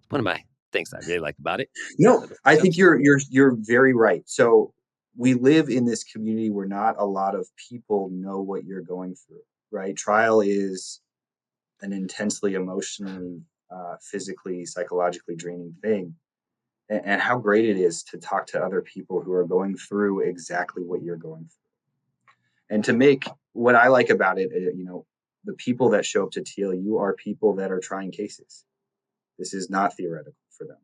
one of my things I really like about it. No, I think you're very right. So we live in this community where not a lot of people know what you're going through, right? Trial is an intensely emotionally, physically, psychologically draining thing. And how great it is to talk to other people who are going through exactly what you're going through. And to make what I like about it, the people that show up to TLU are people that are trying cases. This is not theoretical for them.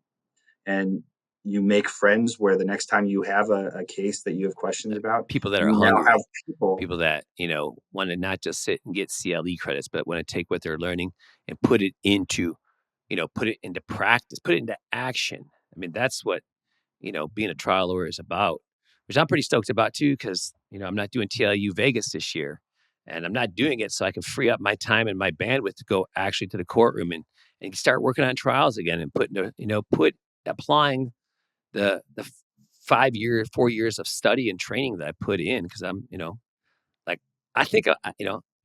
And you make friends where the next time you have a case that you have questions about, people that you are now hungry, have people that, want to not just sit and get CLE credits, but want to take what they're learning and put it into, put it into practice, put it into action. I mean, that's what, being a trial lawyer is about, which I'm pretty stoked about too, because, I'm not doing TLU Vegas this year, and I'm not doing it so I can free up my time and my bandwidth to go actually to the courtroom and start working on trials again and applying the 4 years of study and training that I put in, because I'm, I think,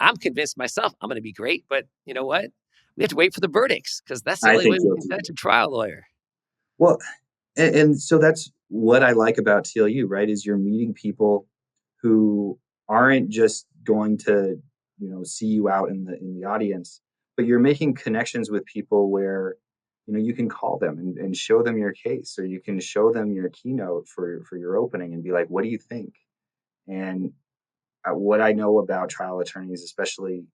I'm convinced myself I'm going to be great, but you know what? We have to wait for the verdicts, because that's the I only think way we you'll can do. judge a trial lawyer. Well, and so that's what I like about TLU, right? Is you're meeting people who aren't just going to, see you out in the audience, but you're making connections with people where, you can call them and show them your case, or you can show them your keynote for your opening and be like, what do you think? And what I know about trial attorneys, especially,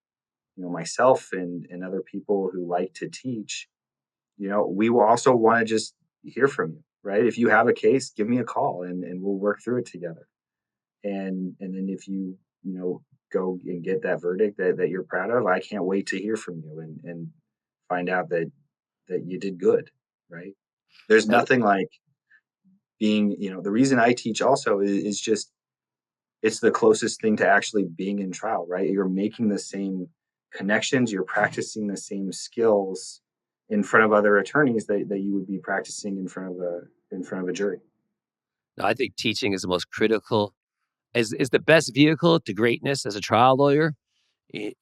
myself and other people who like to teach, we will also want to just hear from you, right? If you have a case, give me a call and we'll work through it together. And then if you go and get that verdict that you're proud of, I can't wait to hear from you and find out that you did good, right? There's Yep. nothing like being, the reason I teach also is just it's the closest thing to actually being in trial, right? You're making the same connections, you're practicing the same skills in front of other attorneys that you would be practicing in front of a jury. No, I think teaching is the most critical, is the best vehicle to greatness as a trial lawyer.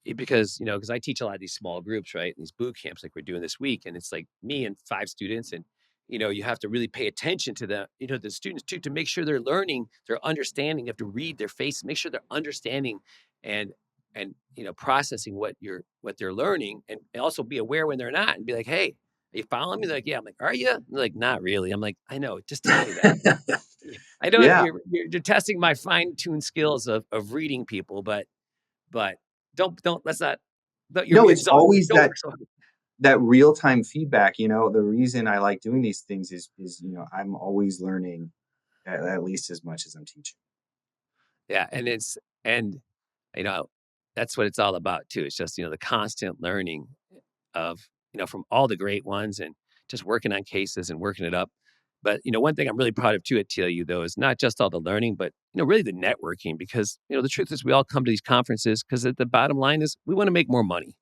Because because I teach a lot of these small groups, right? These boot camps like we're doing this week, and it's like me and 5 students, and you have to really pay attention to the students too, to make sure they're learning, they're understanding. You have to read their face, make sure they're understanding and processing what they're learning, and also be aware when they're not, and be like, hey, are you following me? They're like, yeah. I'm like, are you? They're like, not really. I'm like, I know. Just tell me that. I know Yeah. you're testing my fine-tuned skills of reading people, but don't let's not. No, You're it's exhausted. always Don't work so hard. that real-time feedback. The reason I like doing these things is I'm always learning at least as much as I'm teaching. Yeah, and you know that's what it's all about too. It's just the constant learning of from all the great ones, and just working on cases and working it up. But one thing I'm really proud of too at TLU though is not just all the learning, but really the networking, because the truth is we all come to these conferences because the bottom line is we want to make more money.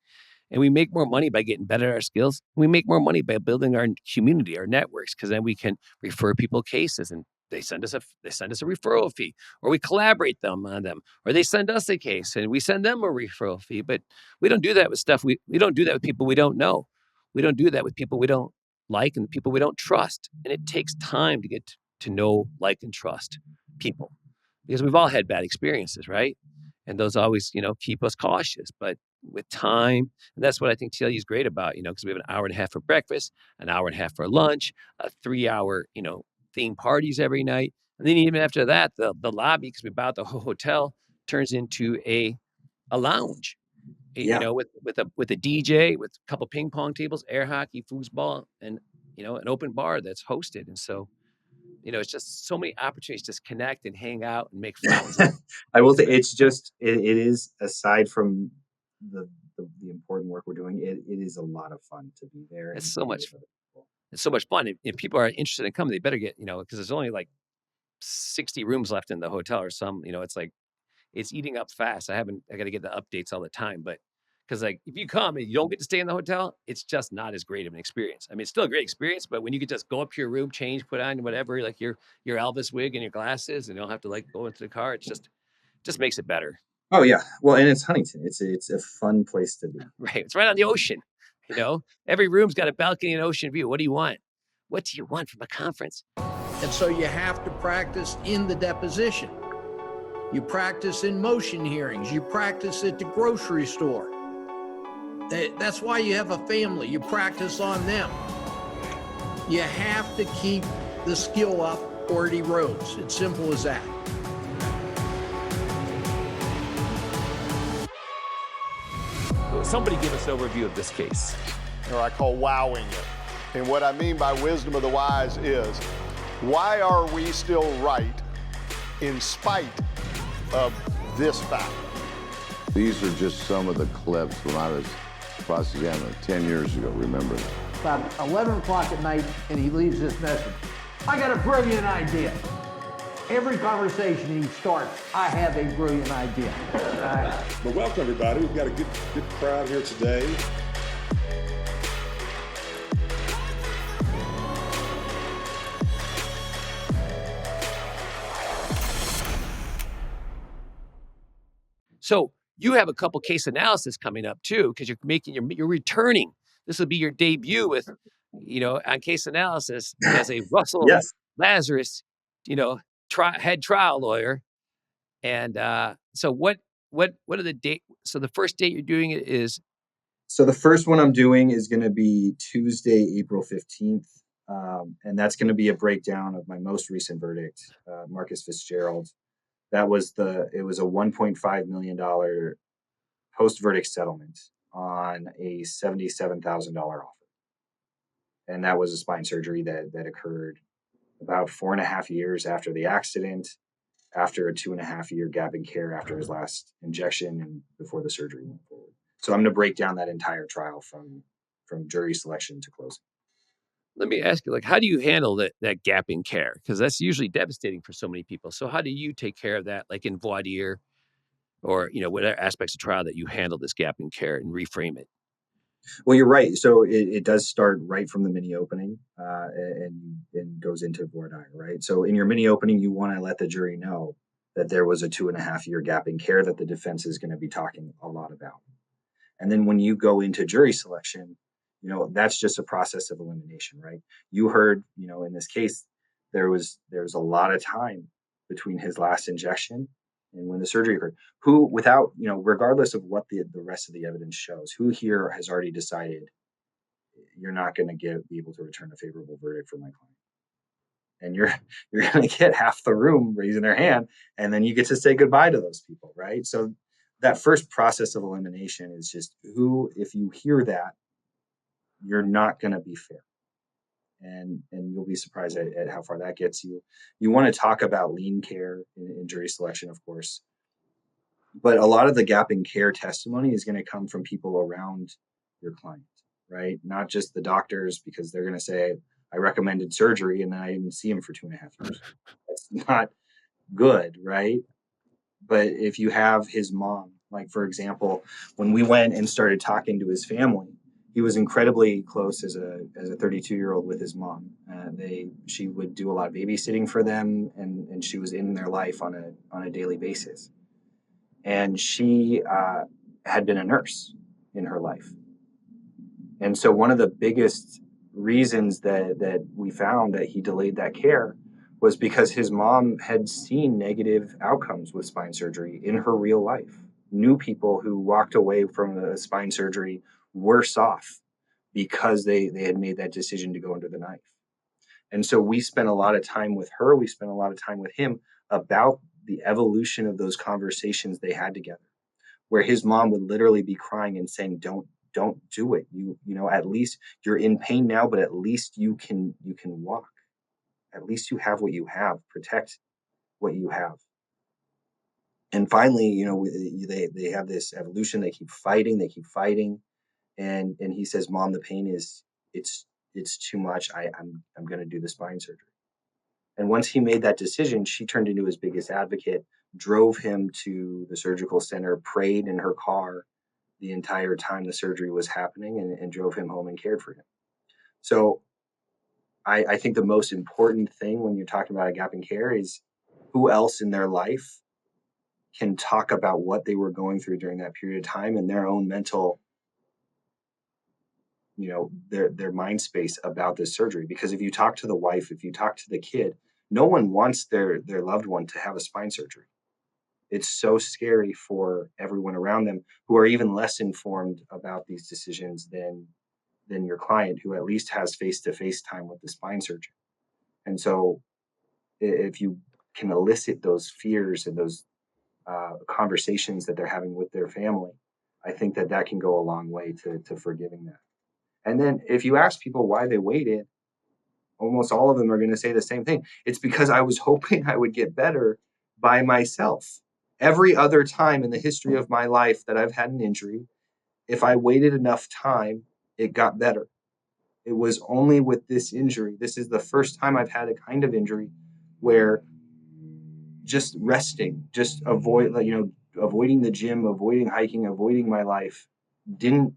And we make more money by getting better at our skills. We make more money by building our community, our networks, because then we can refer people cases, and they send us a referral fee, or we collaborate on them, or they send us a case and we send them a referral fee. But we don't do that with stuff. We don't do that with people we don't know. We don't do that with people we don't like and people we don't trust. And it takes time to get to know, like, and trust people, because we've all had bad experiences, right? And those always, keep us cautious. But with time, and that's what I think TLU is great about, because we have an hour and a half for breakfast, an hour and a half for lunch, a 3-hour, theme parties every night. And then even after that, the lobby, because we bought the whole hotel, turns into a lounge, Yeah. with a DJ, with a couple ping pong tables, air hockey, foosball, and, an open bar that's hosted. And so, it's just so many opportunities to just connect and hang out and make friends. I will say it's just it is, aside from the important work we're doing, it is a lot of fun to be there It's and so be much with other people. It's so much fun. If people are interested in coming, they better get, because there's only like 60 rooms left in the hotel, or some, it's like, it's eating up fast. I got to get the updates all the time, but because like if you come and you don't get to stay in the hotel, it's just not as great of an experience. I mean, it's still a great experience, but when you could just go up to your room, change, put on whatever, like your Elvis wig and your glasses, and you don't have to like go into the car, it's just makes it better. Oh yeah. Well, and it's Huntington. It's a fun place to be. Right. It's right on the ocean. Every room's got a balcony and ocean view. What do you want? What do you want from a conference? And so you have to practice in the deposition. You practice in motion hearings. You practice at the grocery store. That's why you have a family. You practice on them. You have to keep the skill up or it erodes. It's simple as that. Somebody give us an overview of this case. Or I call wowing it. And what I mean by wisdom of the wise is, why are we still right in spite of this fact? These are just some of the clips when I was cross-examined 10 years ago, remember that. About 11 o'clock at night, and he leaves this message. I got a brilliant idea. Every conversation he starts, I have a brilliant idea. But welcome, everybody. We've got a good crowd here today. So you have a couple case analysis coming up too, because you're returning. This will be your debut with, on case analysis as a Russell Yes. Lazarus, head trial lawyer. And so what are the date? So the first date you're doing it is. So the first one I'm doing is going to be Tuesday, April 15th. And that's going to be a breakdown of my most recent verdict, Marcus Fitzgerald. It was a $1.5 million post-verdict settlement on a $77,000 offer. And that was a spine surgery that occurred about 4.5 years after the accident, after a 2.5 year gap in care after his last injection and before the surgery went forward. So I'm going to break down that entire trial from jury selection to closing. Let me ask you, like, how do you handle that gap in care? Because that's usually devastating for so many people. So how do you take care of that, like in voir dire or, whatever aspects of trial that you handle this gap in care and reframe it? Well, you're right. So it does start right from the mini opening and goes into voir dire, right? So in your mini opening, you want to let the jury know that there was a 2.5 year gap in care that the defense is going to be talking a lot about. And then when you go into jury selection, that's just a process of elimination, right? You heard, in this case, there was a lot of time between his last injection and when the surgery occurred. Who, without, regardless of what the rest of the evidence shows, who here has already decided you're not going to be able to return a favorable verdict for my client? And you're going to get half the room raising their hand, and then you get to say goodbye to those people, right? So that first process of elimination is just if you hear that, you're not going to be fair. And you'll be surprised at how far that gets you. You want to talk about lean care in jury selection, of course. But a lot of the gap in care testimony is going to come from people around your client, right? Not just the doctors, because they're going to say, I recommended surgery and then I didn't see him for 2.5 years. That's not good, right? But if you have his mom, like, for example, when we went and started talking to his family, he was incredibly close as a 32-year-old with his mom. She would do a lot of babysitting for them, and she was in their life on a daily basis. And she had been a nurse in her life. And so one of the biggest reasons that we found that he delayed that care was because his mom had seen negative outcomes with spine surgery in her real life. Knew people who walked away from a spine surgery worse off because they had made that decision to go under the knife. And so we spent a lot of time with her. We spent a lot of time with him about the evolution of those conversations they had together, where his mom would literally be crying and saying, don't do it. At least you're in pain now, but at least you can walk. At least you have what you have. Protect what you have. And finally, they have this evolution. They keep fighting. And he says, Mom, the pain it's too much. I'm going to do the spine surgery. And once he made that decision, she turned into his biggest advocate, drove him to the surgical center, prayed in her car the entire time the surgery was happening, and drove him home and cared for him. So I think the most important thing when you're talking about a gap in care is who else in their life can talk about what they were going through during that period of time and their own mental, their mind space about this surgery. Because if you talk to the wife, if you talk to the kid, no one wants their loved one to have a spine surgery. It's so scary for everyone around them who are even less informed about these decisions than your client, who at least has face-to-face time with the spine surgeon. And so if you can elicit those fears and those conversations that they're having with their family, I think that can go a long way to forgiving that. And then if you ask people why they waited, almost all of them are going to say the same thing. It's because I was hoping I would get better by myself. Every other time in the history of my life that I've had an injury, if I waited enough time, it got better. It was only with this injury. This is the first time I've had a kind of injury where just resting, just avoiding the gym, avoiding hiking, avoiding my life didn't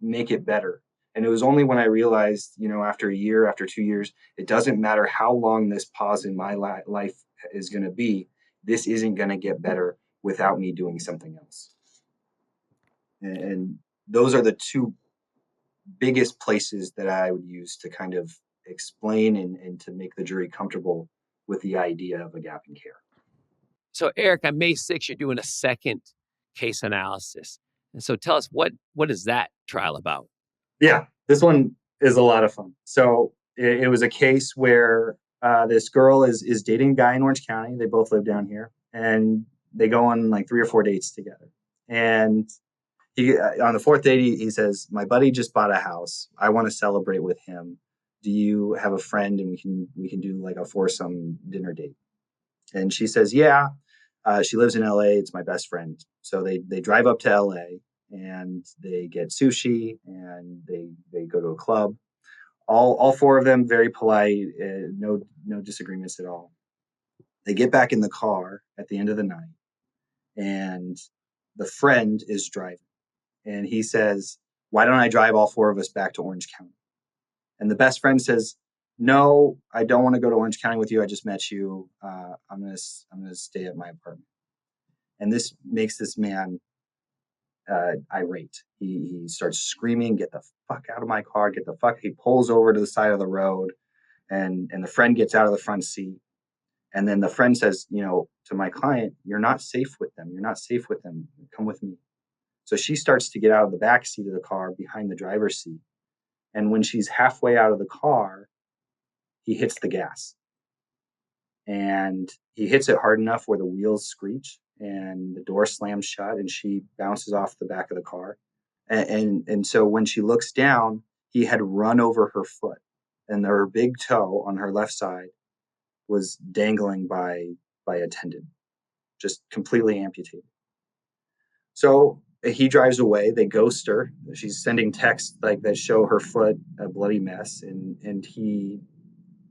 make it better. And it was only when I realized, after a year, after 2 years, it doesn't matter how long this pause in my life is going to be. This isn't going to get better without me doing something else. And those are the two biggest places that I would use to kind of explain and to make the jury comfortable with the idea of a gap in care. So, Eric, on May 6th, you're doing a second case analysis. And so tell us, what is that trial about? Yeah, this one is a lot of fun. So it was a case where this girl is dating a guy in Orange County. They both live down here, and they go on like 3 or 4 dates together. And he on the fourth date, he says, my buddy just bought a house. I want to celebrate with him. do you have a friend and we can do like a foursome dinner date? And she says, yeah. She lives in LA. It's my best friend. So they drive up to LA and they get sushi and they go to a club. All four of them very polite, no disagreements at all. They get back in the car at the end of the night, and the friend is driving, and he says, "Why don't I drive all four of us back to Orange County?" And the best friend says, "No, I don't want to go to Orange County with you. I just met you. I'm gonna stay at my apartment." And this makes this man irate. He starts screaming, "Get the fuck out of my car! Get the fuck!" He pulls over to the side of the road, and the friend gets out of the front seat. And then the friend says, to my client, "You're not safe with them. You're not safe with them. Come with me." So she starts to get out of the back seat of the car behind the driver's seat. And when she's halfway out of the car, he hits the gas. And he hits it hard enough where the wheels screech and the door slams shut and she bounces off the back of the car. And so when she looks down, he had run over her foot and her big toe on her left side was dangling by a tendon, just completely amputated. So he drives away. They ghost her. She's sending texts like that show her foot a bloody mess, and he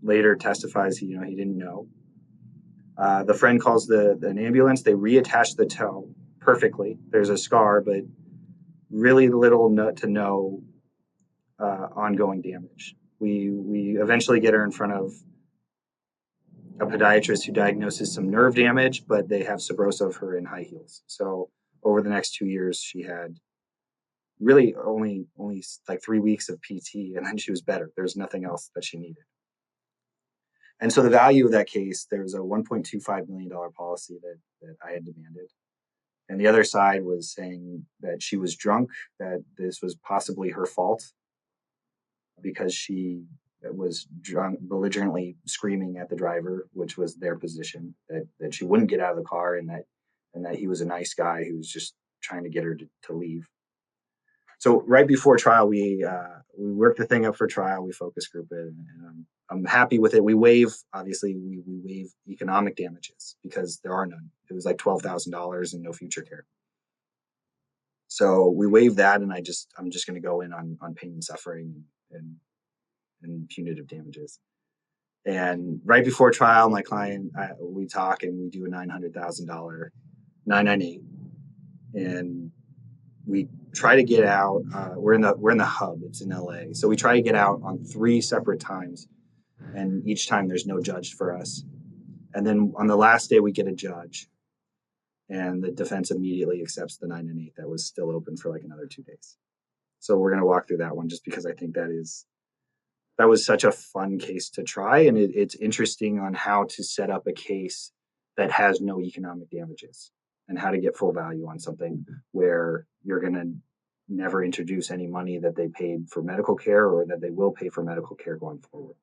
later testifies he didn't know. The friend calls an ambulance. They reattach the toe perfectly. There's a scar, but really little to no ongoing damage. We eventually get her in front of a podiatrist who diagnoses some nerve damage, but they have Subrosa of her in high heels. So over the next 2 years, she had really only like 3 weeks of PT, and then she was better. There's nothing else that she needed. And so the value of that case, there was a $1.25 million policy that I had demanded. And the other side was saying that she was drunk, that this was possibly her fault because she was drunk, belligerently screaming at the driver, which was their position, that she wouldn't get out of the car and that he was a nice guy who was just trying to get her to leave. So right before trial, we worked the thing up for trial. We focus group it, and I'm happy with it. We waive economic damages because there are none. It was like $12,000 and no future care. So we waive that, and I'm just going to go in on pain and suffering and punitive damages. And right before trial, my client, we talk and we do a $900,000 998, and we try to get out. We're in the hub. It's in LA, so we try to get out on 3 separate times, and each time there's no judge for us. And then on the last day, we get a judge, and the defense immediately accepts the 998 that was still open for like another 2 days. So we're going to walk through that one just because I think that was such a fun case to try, and it's interesting on how to set up a case that has no economic damages and how to get full value on something where you're going to never introduce any money that they paid for medical care or that they will pay for medical care going forward.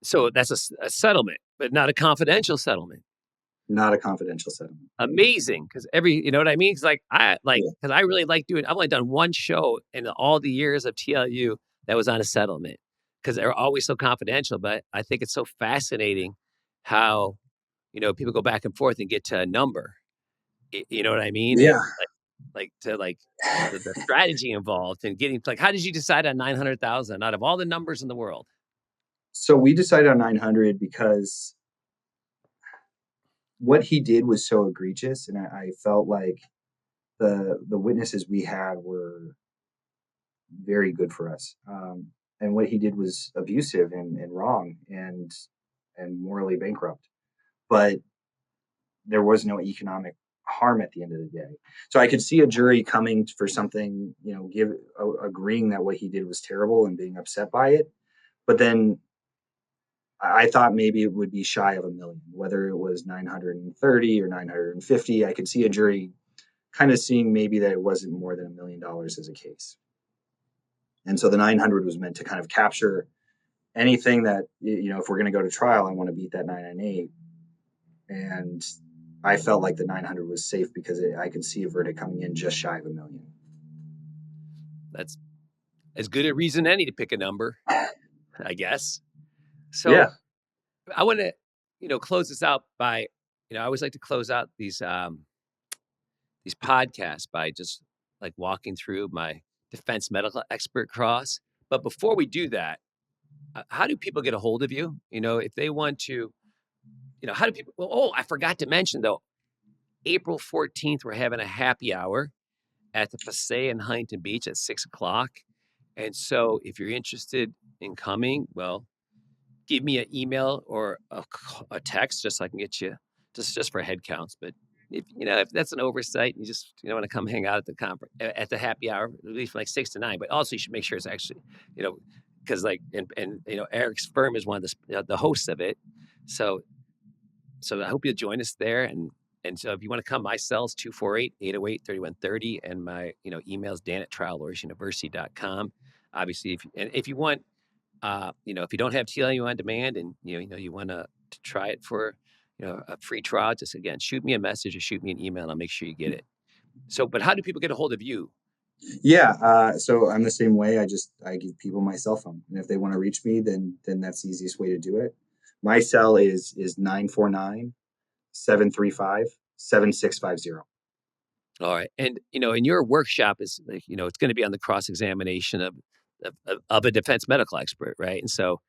So that's a settlement, but not a confidential settlement. Not a confidential settlement. Amazing, because you know what I mean? Because because I really like doing. I've only done one show in all the years of TLU that was on a settlement because they're always so confidential. But I think it's so fascinating how people go back and forth and get to a number. You know what I mean? Yeah. And the strategy involved and getting how did you decide on 900,000 out of all the numbers in the world? So we decided on 900 because what he did was so egregious, and I felt like the witnesses we had were very good for us. And what he did was abusive and wrong and morally bankrupt. But there was no economic harm at the end of the day. So I could see a jury coming for something, agreeing that what he did was terrible and being upset by it. But then I thought maybe it would be shy of $1 million, whether it was 930 or 950. I could see a jury kind of seeing maybe that it wasn't more than $1 million as a case. And so the 900 was meant to kind of capture anything that, if we're going to go to trial, I want to beat that 998. And I felt like the 900 was safe because I could see a verdict coming in just shy of $1 million. as good a reason any to pick a number, I guess. So Yeah. I want to, close this out by, I always like to close out these podcasts by just like walking through my defense medical expert cross. But before we do that, how do people get a hold of you? If they want to, how do people, I forgot to mention though, April 14th, we're having a happy hour at the Passaic in Huntington Beach at 6:00. And so if you're interested in coming, well, give me an email or a text just so I can get you just for head counts. But if that's an oversight and you just want to come hang out at the conference at the happy hour, at least from like 6 to 9. But also you should make sure it's actually, because Eric's firm is one of the hosts of it. So I hope you'll join us there. And so if you want to come, my cell's 248-808-3130, and my email's dan@triallawyersuniversity.com. Obviously, if you want. If you don't have TLU on demand and you want to try it for a free trial, just again shoot me a message or shoot me an email and I'll make sure you get it. So, but how do people get a hold of you? Yeah, so I'm the same way. I give people my cell phone, and if they want to reach me, then that's the easiest way to do it. My cell is 949-735-7650. All right, and in your workshop is it's going to be on the cross examination of a defense medical expert, right? And so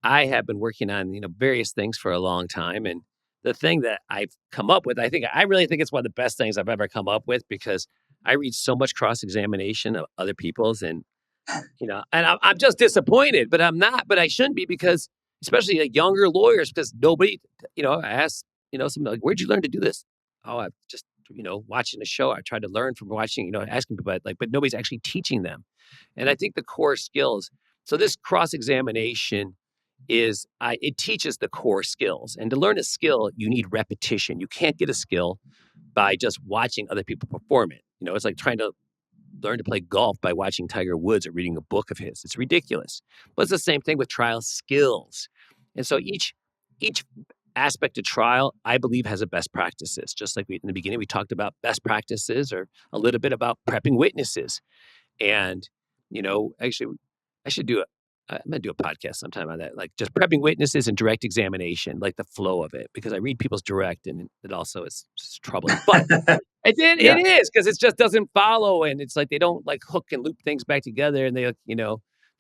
I have been working on various things for a long time, and the thing that I've come up with, I really think it's one of the best things I've ever come up with, because I read so much cross examination of other people's, and and I'm just disappointed, but I'm not, but I shouldn't be, because especially like younger lawyers, because nobody, I asked somebody like, where'd you learn to do this? Oh, I've just watching a show. I tried to learn from watching, asking people, but nobody's actually teaching them. And I think the core skills. So this cross examination it teaches the core skills. And to learn a skill, you need repetition. You can't get a skill by just watching other people perform it. It's like trying to learn to play golf by watching Tiger Woods or reading a book of his. It's ridiculous. But it's the same thing with trial skills. And so each aspect of trial, I believe, has a best practices. Just like in the beginning, we talked about best practices, or a little bit about prepping witnesses. And, actually, I'm going to do a podcast sometime on that, like just prepping witnesses and direct examination, like the flow of it, because I read people's direct and it also is just troubling. But it is, because it just doesn't follow. And it's like they don't like hook and loop things back together, and they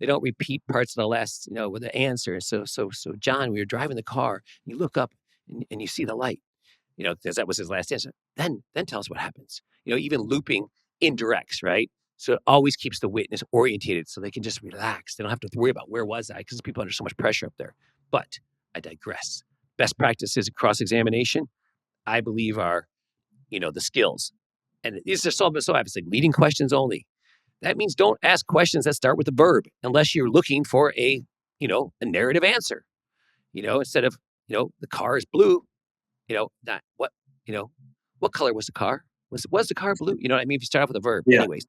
don't repeat parts of the last, with the answer. So John, we were driving the car, you look up and you see the light, because that was his last answer. Then tell us what happens, even looping indirects, right? So it always keeps the witness orientated so they can just relax. They don't have to worry about where was I, because people are under so much pressure up there. But I digress. Best practices in cross-examination, I believe, are, the skills. And these are so obvious, like leading questions only. That means don't ask questions that start with a verb unless you're looking for a narrative answer. Instead of, the car is blue, not what color was the car? Was the car blue? You know what I mean? If you start off with a verb. Yeah. Anyways.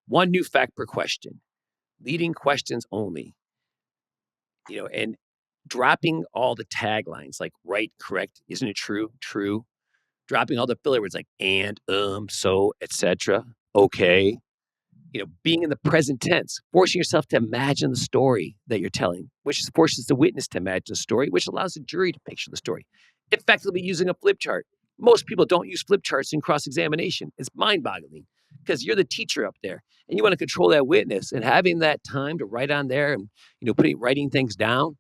One new fact per question, leading questions only, and dropping all the taglines like right, correct, isn't it true, true, dropping all the filler words like and, so, etc. Okay. Being in the present tense, forcing yourself to imagine the story that you're telling, which forces the witness to imagine the story, which allows the jury to picture the story. Effectively using a flip chart. Most people don't use flip charts in cross-examination. It's mind-boggling, because you're the teacher up there and you want to control that witness, and having that time to write on there and, writing things down,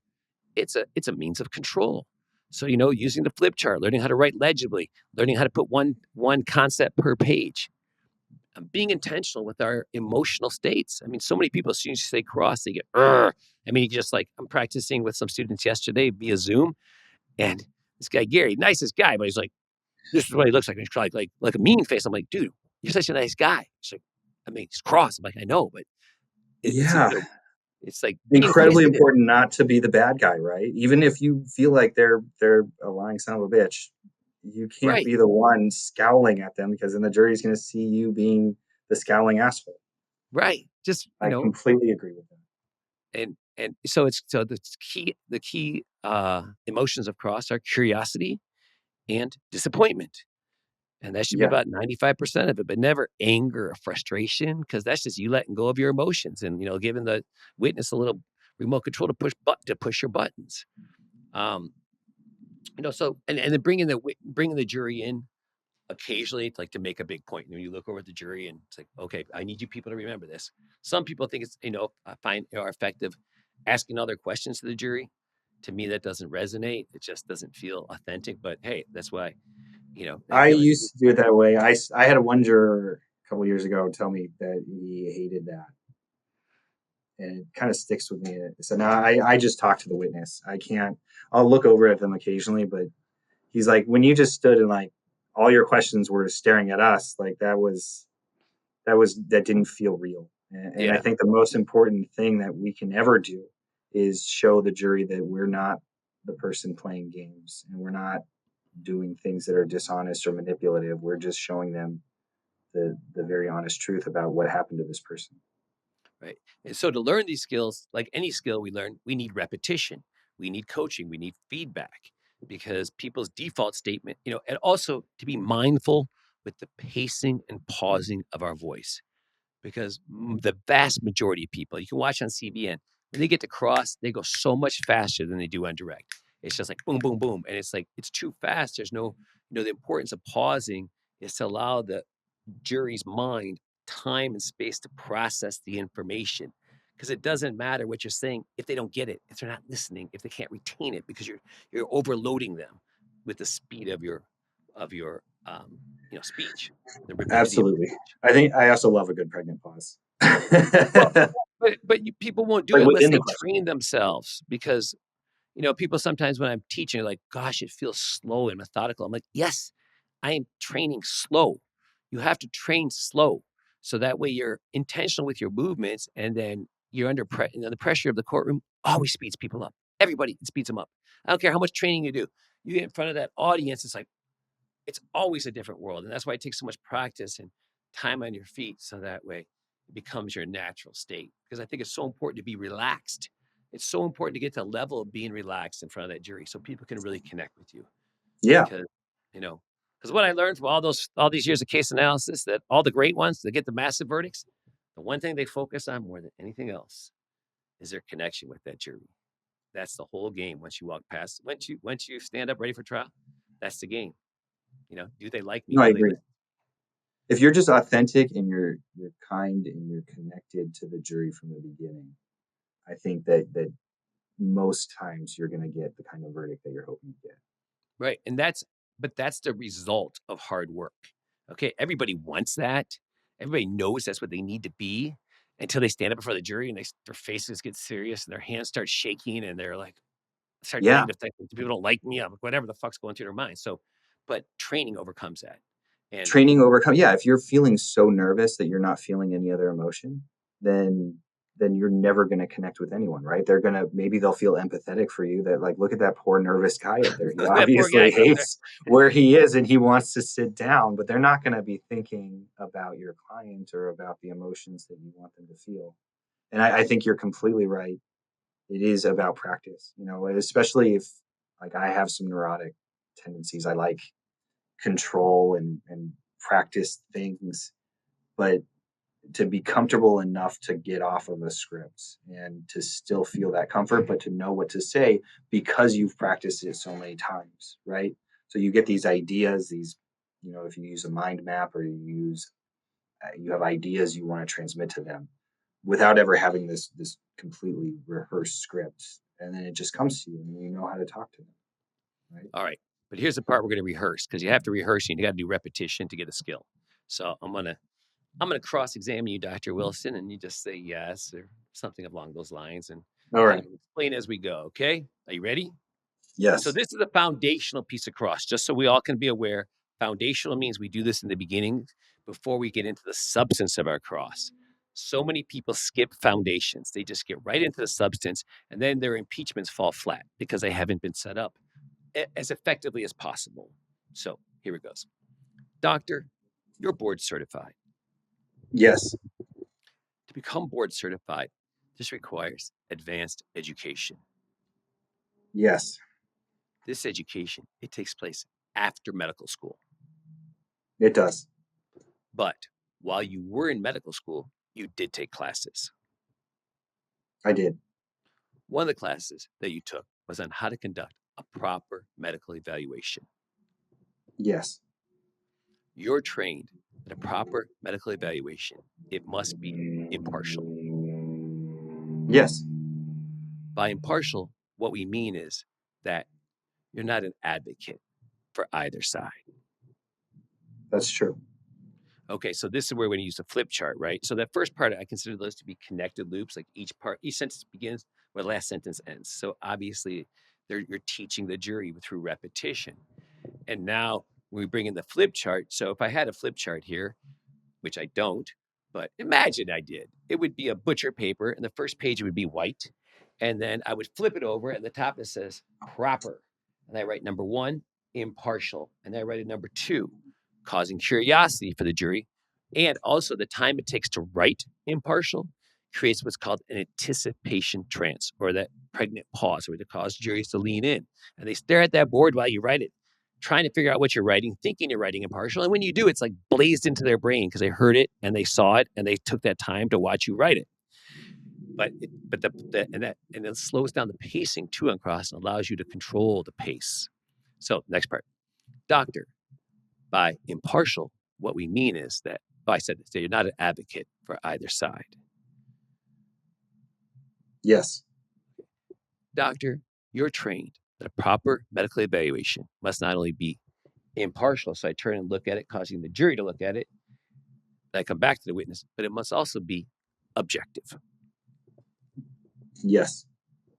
it's a means of control. So, using the flip chart, learning how to write legibly, learning how to put one concept per page, being intentional with our emotional states. I mean, so many people, as soon as you say cross, they get, I mean, just like I'm practicing with some students yesterday via Zoom, and this guy, Gary, nicest guy, but he's like, this is what he looks like. He's like a mean face. I'm like, dude, you're such a nice guy. He's like, I mean, he's cross. I'm like, I know, but it's like incredibly important not to be the bad guy, right? Even if you feel like they're a lying son of a bitch, you can't be the one scowling at them, because then the jury's going to see you being the scowling asshole. Right. Just I completely agree with that. And so the key emotions of cross are curiosity and disappointment. And that should be Yeah. about 95% of it, but never anger or frustration, because that's just you letting go of your emotions and, giving the witness a little remote control to push your buttons. So and then bringing the jury in occasionally, like to make a big point. When you look over at the jury and it's like, okay, I need you people to remember this. Some people think it's, I find are effective asking other questions to the jury. To me, that doesn't resonate. It just doesn't feel authentic. But hey, that's why, they I feel like, used to do it that way. I had one juror a couple years ago tell me that he hated that. And it kind of sticks with me. So now I just talk to the witness. I'll look over at them occasionally, but he's like, when you just stood and like all your questions were staring at us, like that didn't feel real. And I yeah, think the most important thing that we can ever do is show the jury that we're not the person playing games and we're not doing things that are dishonest or manipulative. We're just showing them the very honest truth about what happened to this person. right. And so to learn these skills, like any skill we learn, we need repetition, we need coaching, we need feedback, because people's default statement, and also to be mindful with the pacing and pausing of our voice. Because the vast majority of people, you can watch on CBN, when they get to cross, they go so much faster than they do on direct. It's just like boom, boom, boom. And it's like, it's too fast. There's no, the importance of pausing is to allow the jury's mind time and space to process the information. Because it doesn't matter what you're saying if they don't get it, if they're not listening, if they can't retain it, because you're overloading them with the speed of your speech, the rapidity of Absolutely. I think I also love a good pregnant pause. well, but people won't do Like it unless within the they question. train themselves. Because people sometimes when I'm teaching are like, gosh, it feels slow and methodical. I'm like, yes, I am training slow. You have to train slow, so that way you're intentional with your movements, and then you're under the pressure of the courtroom always speeds people up. Everybody speeds them up. I don't care how much training you do. You get in front of that audience, it's always a different world. And that's why it takes so much practice and time on your feet, so that way it becomes your natural state. Because I think it's so important to be relaxed. It's so important to get to the level of being relaxed in front of that jury so people can really connect with you. Yeah. Because, because what I learned from all these years of case analysis, that all the great ones that get the massive verdicts, the one thing they focus on more than anything else is their connection with that jury. That's the whole game. Once you walk past, once you stand up ready for trial, that's the game. Do they like me? No, I Will they agree. listen? If you're just authentic and you're kind and you're connected to the jury from the beginning, I think that most times you're going to get the kind of verdict that you're hoping to get. Right. But that's the result of hard work. Okay. Everybody wants that. Everybody knows that's what they need to be, until they stand up before the jury and their faces get serious and their hands start shaking and they're like, start Yeah. negative thinking. People don't like me. Whatever the fuck's going through their mind. So, but training overcomes that. And Training overcome. Yeah. If you're feeling so nervous that you're not feeling any other emotion, then you're never going to connect with anyone, right? Maybe they'll feel empathetic for you, that like, look at that poor nervous guy up there. He that poor guy obviously up there. hates where he is and he wants to sit down, but they're not going to be thinking about your client or about the emotions that you want them to feel. And I think you're completely right. It is about practice, especially if, like, I have some neurotic tendencies. I like control and practice things, but to be comfortable enough to get off of a script and to still feel that comfort, but to know what to say because you've practiced it so many times, right? So you get these ideas, if you use a mind map or you have ideas you want to transmit to them without ever having this completely rehearsed script, and then it just comes to you and you know how to talk to them, right? All right. But here's the part we're going to rehearse, because you have to rehearse and you got to do repetition to get a skill. So I'm going to cross-examine you, Dr. Wilson, and you just say yes or something along those lines, and All kind right. of explain as we go. Okay. Are you ready? Yes. So this is a foundational piece of cross, just so we all can be aware. Foundational means we do this in the beginning before we get into the substance of our cross. So many people skip foundations. They just get right into the substance, and then their impeachments fall flat because they haven't been set up as effectively as possible. So here it goes. Doctor, you're board certified. Yes. To become board certified, this requires advanced education. Yes. This education, it takes place after medical school. It does. But while you were in medical school, you did take classes. I did. One of the classes that you took was on how to conduct a proper medical evaluation. Yes. You're trained that a proper medical evaluation, it must be impartial. Yes. By impartial, what we mean is that you're not an advocate for either side. That's true. Okay, so this is where we're going to use a flip chart, right? So that first part, I consider those to be connected loops. Like each sentence begins where the last sentence ends. So obviously, you're teaching the jury through repetition. And now we bring in the flip chart. So if I had a flip chart here, which I don't, but imagine I did, it would be a butcher paper, and the first page would be white. And then I would flip it over, and the top it says proper. And I write number 1, impartial. And I write a number 2, causing curiosity for the jury. And also the time it takes to write impartial creates what's called an anticipation trance, or that pregnant pause, where it causes juries to lean in. And they stare at that board while you write it, trying to figure out what you're writing, thinking you're writing impartial. And when you do, it's like blazed into their brain because they heard it and they saw it and they took that time to watch you write it. But it slows down the pacing too on cross and allows you to control the pace. So next part, doctor, by impartial, what we mean is that, I said this, that you're not an advocate for either side. Yes. Doctor, you're trained that a proper medical evaluation must not only be impartial, so I turn and look at it, causing the jury to look at it, I come back to the witness, but it must also be objective. Yes.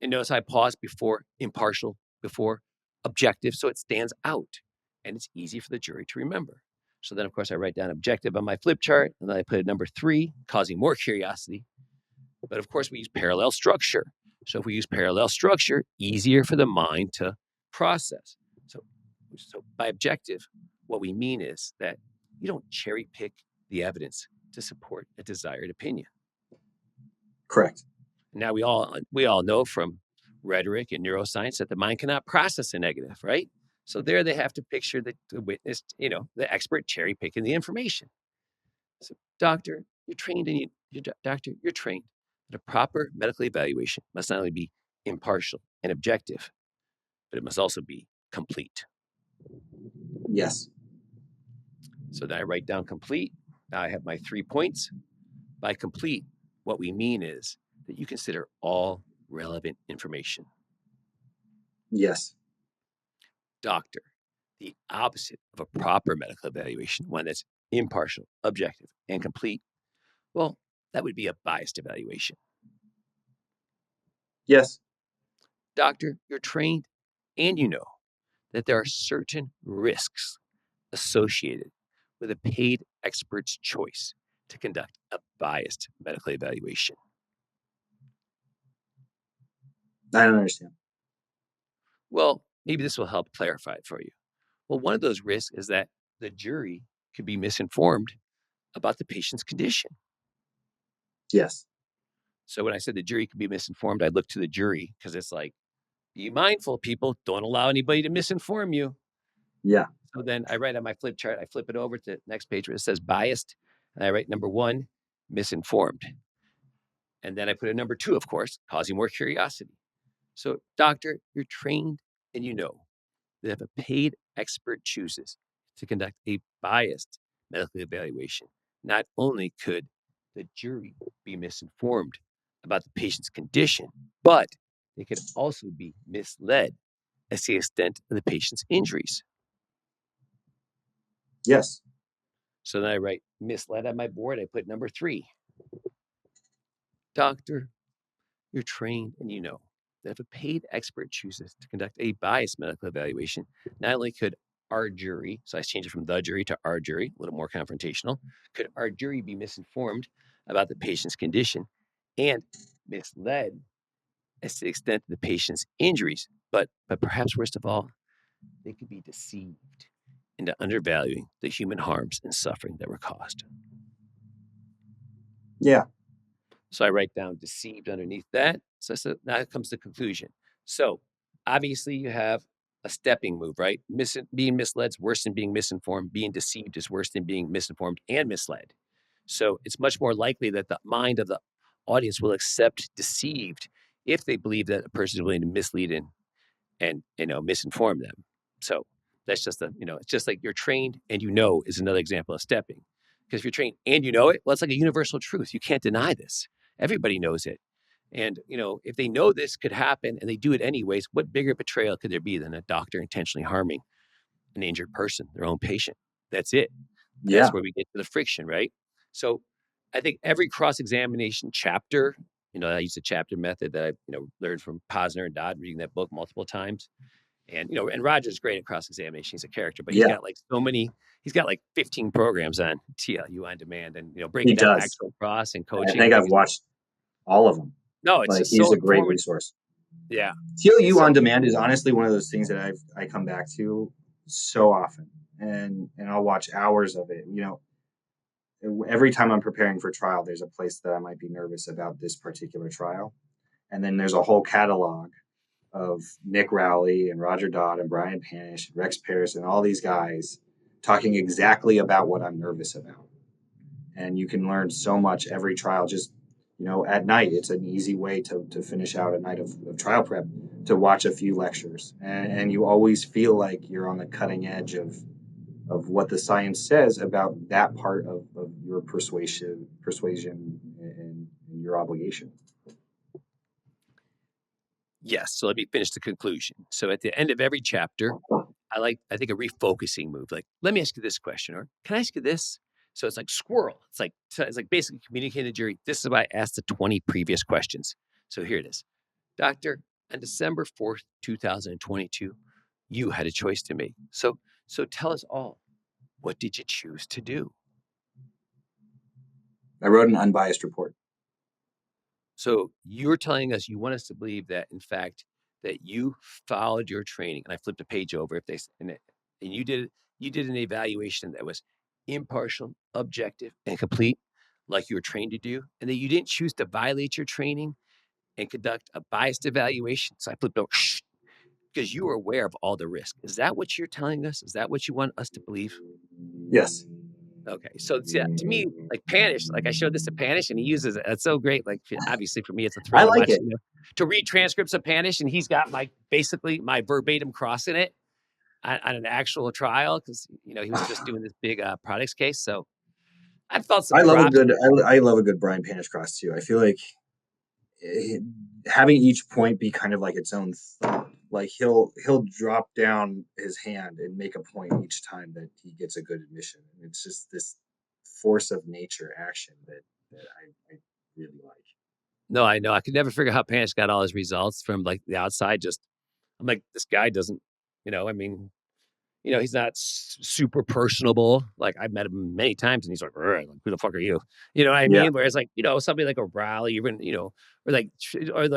And notice I pause before impartial, before objective, so it stands out and it's easy for the jury to remember. So then, of course, I write down objective on my flip chart, and then I put a number 3, causing more curiosity. But of course, we use parallel structure. So if we use parallel structure, easier for the mind to process. So by objective, what we mean is that you don't cherry pick the evidence to support a desired opinion. Correct. Now we all know from rhetoric and neuroscience that the mind cannot process a negative, right? So there they have to picture the witness, the expert cherry picking the information. So doctor, you're trained you're trained that a proper medical evaluation must not only be impartial and objective, but it must also be complete. Yes. So then I write down complete. Now I have my 3 points. By complete, what we mean is that you consider all relevant information. Yes. Doctor, the opposite of a proper medical evaluation, one that's impartial, objective, and complete, well, that would be a biased evaluation. Yes. Doctor, you're trained and you know that there are certain risks associated with a paid expert's choice to conduct a biased medical evaluation. I don't understand. Well, maybe this will help clarify it for you. Well, one of those risks is that the jury could be misinformed about the patient's condition. Yes. So when I said the jury could be misinformed, I look to the jury because it's like, be mindful, people. Don't allow anybody to misinform you. Yeah. So then I write on my flip chart, I flip it over to the next page where it says biased, and I write number 1, misinformed. And then I put a number 2, of course, causing more curiosity. So, doctor, you're trained and you know that if a paid expert chooses to conduct a biased medical evaluation, not only could the jury be misinformed about the patient's condition, but they could also be misled as to the extent of the patient's injuries. Yes. So then I write misled on my board. I put number 3. Doctor, you're trained and you know that if a paid expert chooses to conduct a biased medical evaluation, not only could our jury, so I changed it from the jury to our jury, a little more confrontational, could our jury be misinformed about the patient's condition and misled as to the extent of the patient's injuries, but perhaps worst of all, they could be deceived into undervaluing the human harms and suffering that were caused. Yeah. So I write down deceived underneath that. So now comes the conclusion. So obviously you have a stepping move, right? Being misled is worse than being misinformed. Being deceived is worse than being misinformed and misled. So it's much more likely that the mind of the audience will accept deceived if they believe that a person is willing to mislead and misinform them. So that's just it's just like you're trained and is another example of stepping. Because if you're trained and it, well, it's like a universal truth. You can't deny this. Everybody knows it. And, if they know this could happen and they do it anyways, what bigger betrayal could there be than a doctor intentionally harming an injured person, their own patient? That's it. Yeah. That's where we get to the friction, right? So I think every cross-examination chapter, I use the chapter method that I, learned from Posner and Dodd, reading that book multiple times. And, and Roger's great at cross-examination. He's a character, but he's got he's got like 15 programs on TLU on demand and, breaking down actual cross and coaching. I think I've watched all of them. No, it's just he's so a great resource. Yeah. TLU on demand is honestly one of those things that I come back to so often, and I'll watch hours of it. Every time I'm preparing for trial, there's a place that I might be nervous about this particular trial. And then there's a whole catalog of Nick Rowley and Roger Dodd and Brian Panish and Rex Parris and all these guys talking exactly about what I'm nervous about. And you can learn so much every trial just, at night. It's an easy way to finish out a night of trial prep, to watch a few lectures. And you always feel like you're on the cutting edge of what the science says about that part of your persuasion and your obligation. Yes. So let me finish the conclusion. So at the end of every chapter, I think a refocusing move. Like, let me ask you this question, or can I ask you this? So it's like squirrel. It's like basically communicating to the jury. This is why I asked the 20 previous questions. So here it is. Doctor, on December 4th, 2022, you had a choice to make. So tell us all, what did you choose to do? I wrote an unbiased report. So you're telling us, you want us to believe that, in fact, that you followed your training. And I flipped a page over and you did an evaluation that was impartial, objective, and complete, like you were trained to do, and that you didn't choose to violate your training and conduct a biased evaluation. So I flipped over because you were aware of all the risk. Is that what you're telling us? Is that what you want us to believe? Yes. Okay. So yeah, to me, like Panish, like I showed this to Panish and he uses it. It's so great. Like, obviously for me, it's a thrill to watch, to read transcripts of Panish, and he's got basically my verbatim cross in it on an actual trial, because he was just doing this big products case. So I felt some. I love a good Brian Panish cross too. I feel like having each point be kind of like its own thought. Like he'll drop down his hand and make a point each time that he gets a good admission. It's just this force of nature action that I really like. No, I know. I could never figure out how Panish got all his results from the outside. I'm like, this guy doesn't, he's not super personable. Like, I've met him many times and he's like, who the fuck are you? You know what I mean? Whereas somebody like a Raleigh, even, or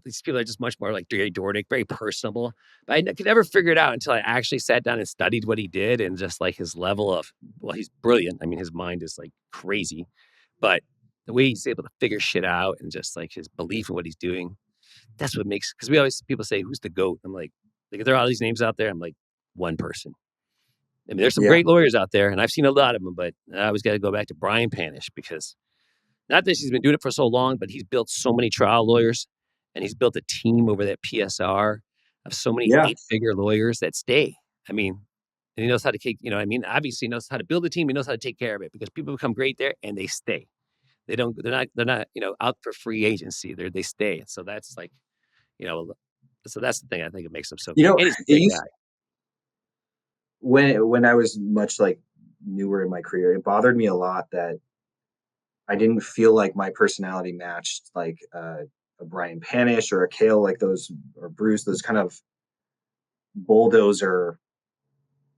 these people are just much more like Gary Dornick, very personable. But I could never figure it out until I actually sat down and studied what he did, and just his level of, he's brilliant. I mean, his mind is crazy, but the way he's able to figure shit out and just his belief in what he's doing, that's what makes, because people say, who's the GOAT? I'm like, there are all these names out there. I'm like, one person. I mean, there's some great lawyers out there, and I've seen a lot of them, but I always got to go back to Brian Panish, because not that he's been doing it for so long, but he's built so many trial lawyers, and he's built a team over that PSR of so many 8-figure lawyers that stay. I mean, and he knows how to take, obviously he knows how to build a team. He knows how to take care of it, because people become great there and they stay. They're not, out for free agency. They stay. So that's so that's the thing I think it makes him so great. And he's a big guy. When I was much newer in my career, it bothered me a lot that I didn't feel like my personality matched a Brian Panish or a Kale, or Bruce, those kind of bulldozer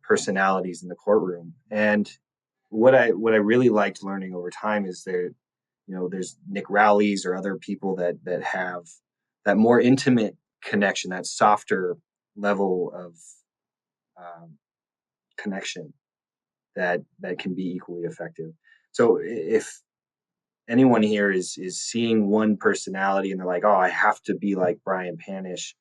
personalities in the courtroom. And what I really liked learning over time is there's Nick Rowley's or other people that have that more intimate connection, that softer level of connection that can be equally effective. So if anyone here is seeing one personality and they're like, oh, I have to be like Brian Panish,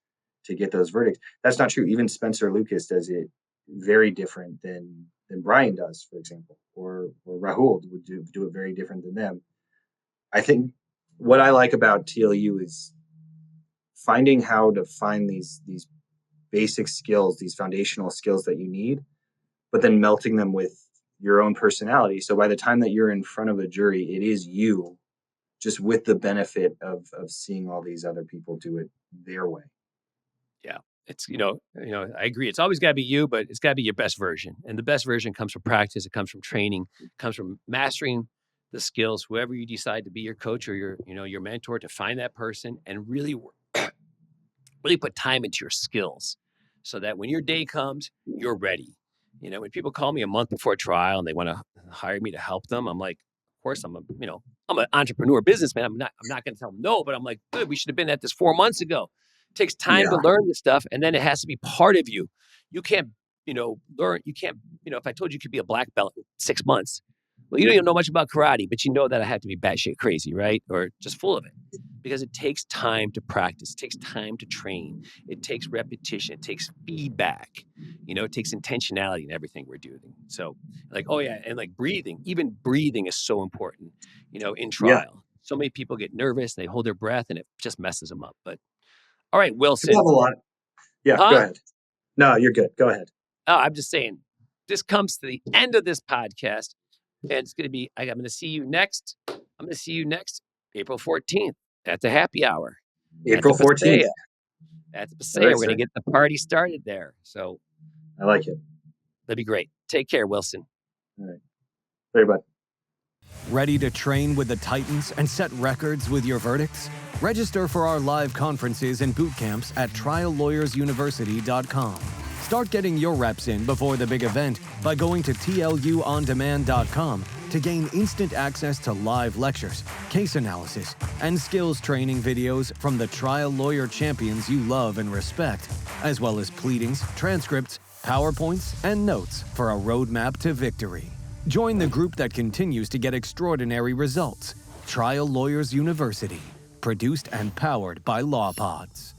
to get those verdicts. That's not true. Even Spencer Lucas does it very different than Brian does, for example, or Rahul would do it very different than them. I think what I like about TLU is finding how to find these basic skills, these foundational skills that you need, but then melting them with your own personality. So by the time that you're in front of a jury, it is you, just with the benefit of seeing all these other people do it their way. Yeah. It's, I agree. It's always got to be you, but it's got to be your best version. And the best version comes from practice. It comes from training. It comes from mastering the skills, whoever you decide to be your coach or your mentor, to find that person and really put time into your skills so that when your day comes, you're ready. When people call me a month before trial and they want to hire me to help them, I'm like, of course, I'm an entrepreneur businessman. I'm not going to tell them no, but I'm like, good, we should have been at this 4 months ago. It takes time to learn this stuff, and then it has to be part of you. You can't, learn. You can't, if I told you could be a black belt in 6 months, well, you don't even know much about karate, but you know that I have to be batshit crazy, right? Or just full of it. Because it takes time to practice. It takes time to train. It takes repetition. It takes feedback. It takes intentionality in everything we're doing. So and like breathing. Even breathing is so important, in trial. Yeah. So many people get nervous, they hold their breath, and it just messes them up. But all right, Wilson. Have a lot. Yeah, Go ahead. No, you're good. Go ahead. Oh, I'm just saying, this comes to the end of this podcast. And it's going to be, I'm going to see you next. I'm going to see you next April 14th at the happy hour. April 14th. At the Paseo. We're going to get the party started there. So I like it. That'd be great. Take care, Wilson. All right. Very much. Ready to train with the Titans and set records with your verdicts? Register for our live conferences and boot camps at triallawyersuniversity.com. Start getting your reps in before the big event by going to tluondemand.com to gain instant access to live lectures, case analysis, and skills training videos from the trial lawyer champions you love and respect, as well as pleadings, transcripts, PowerPoints, and notes for a roadmap to victory. Join the group that continues to get extraordinary results. Trial Lawyers University, produced and powered by LawPods.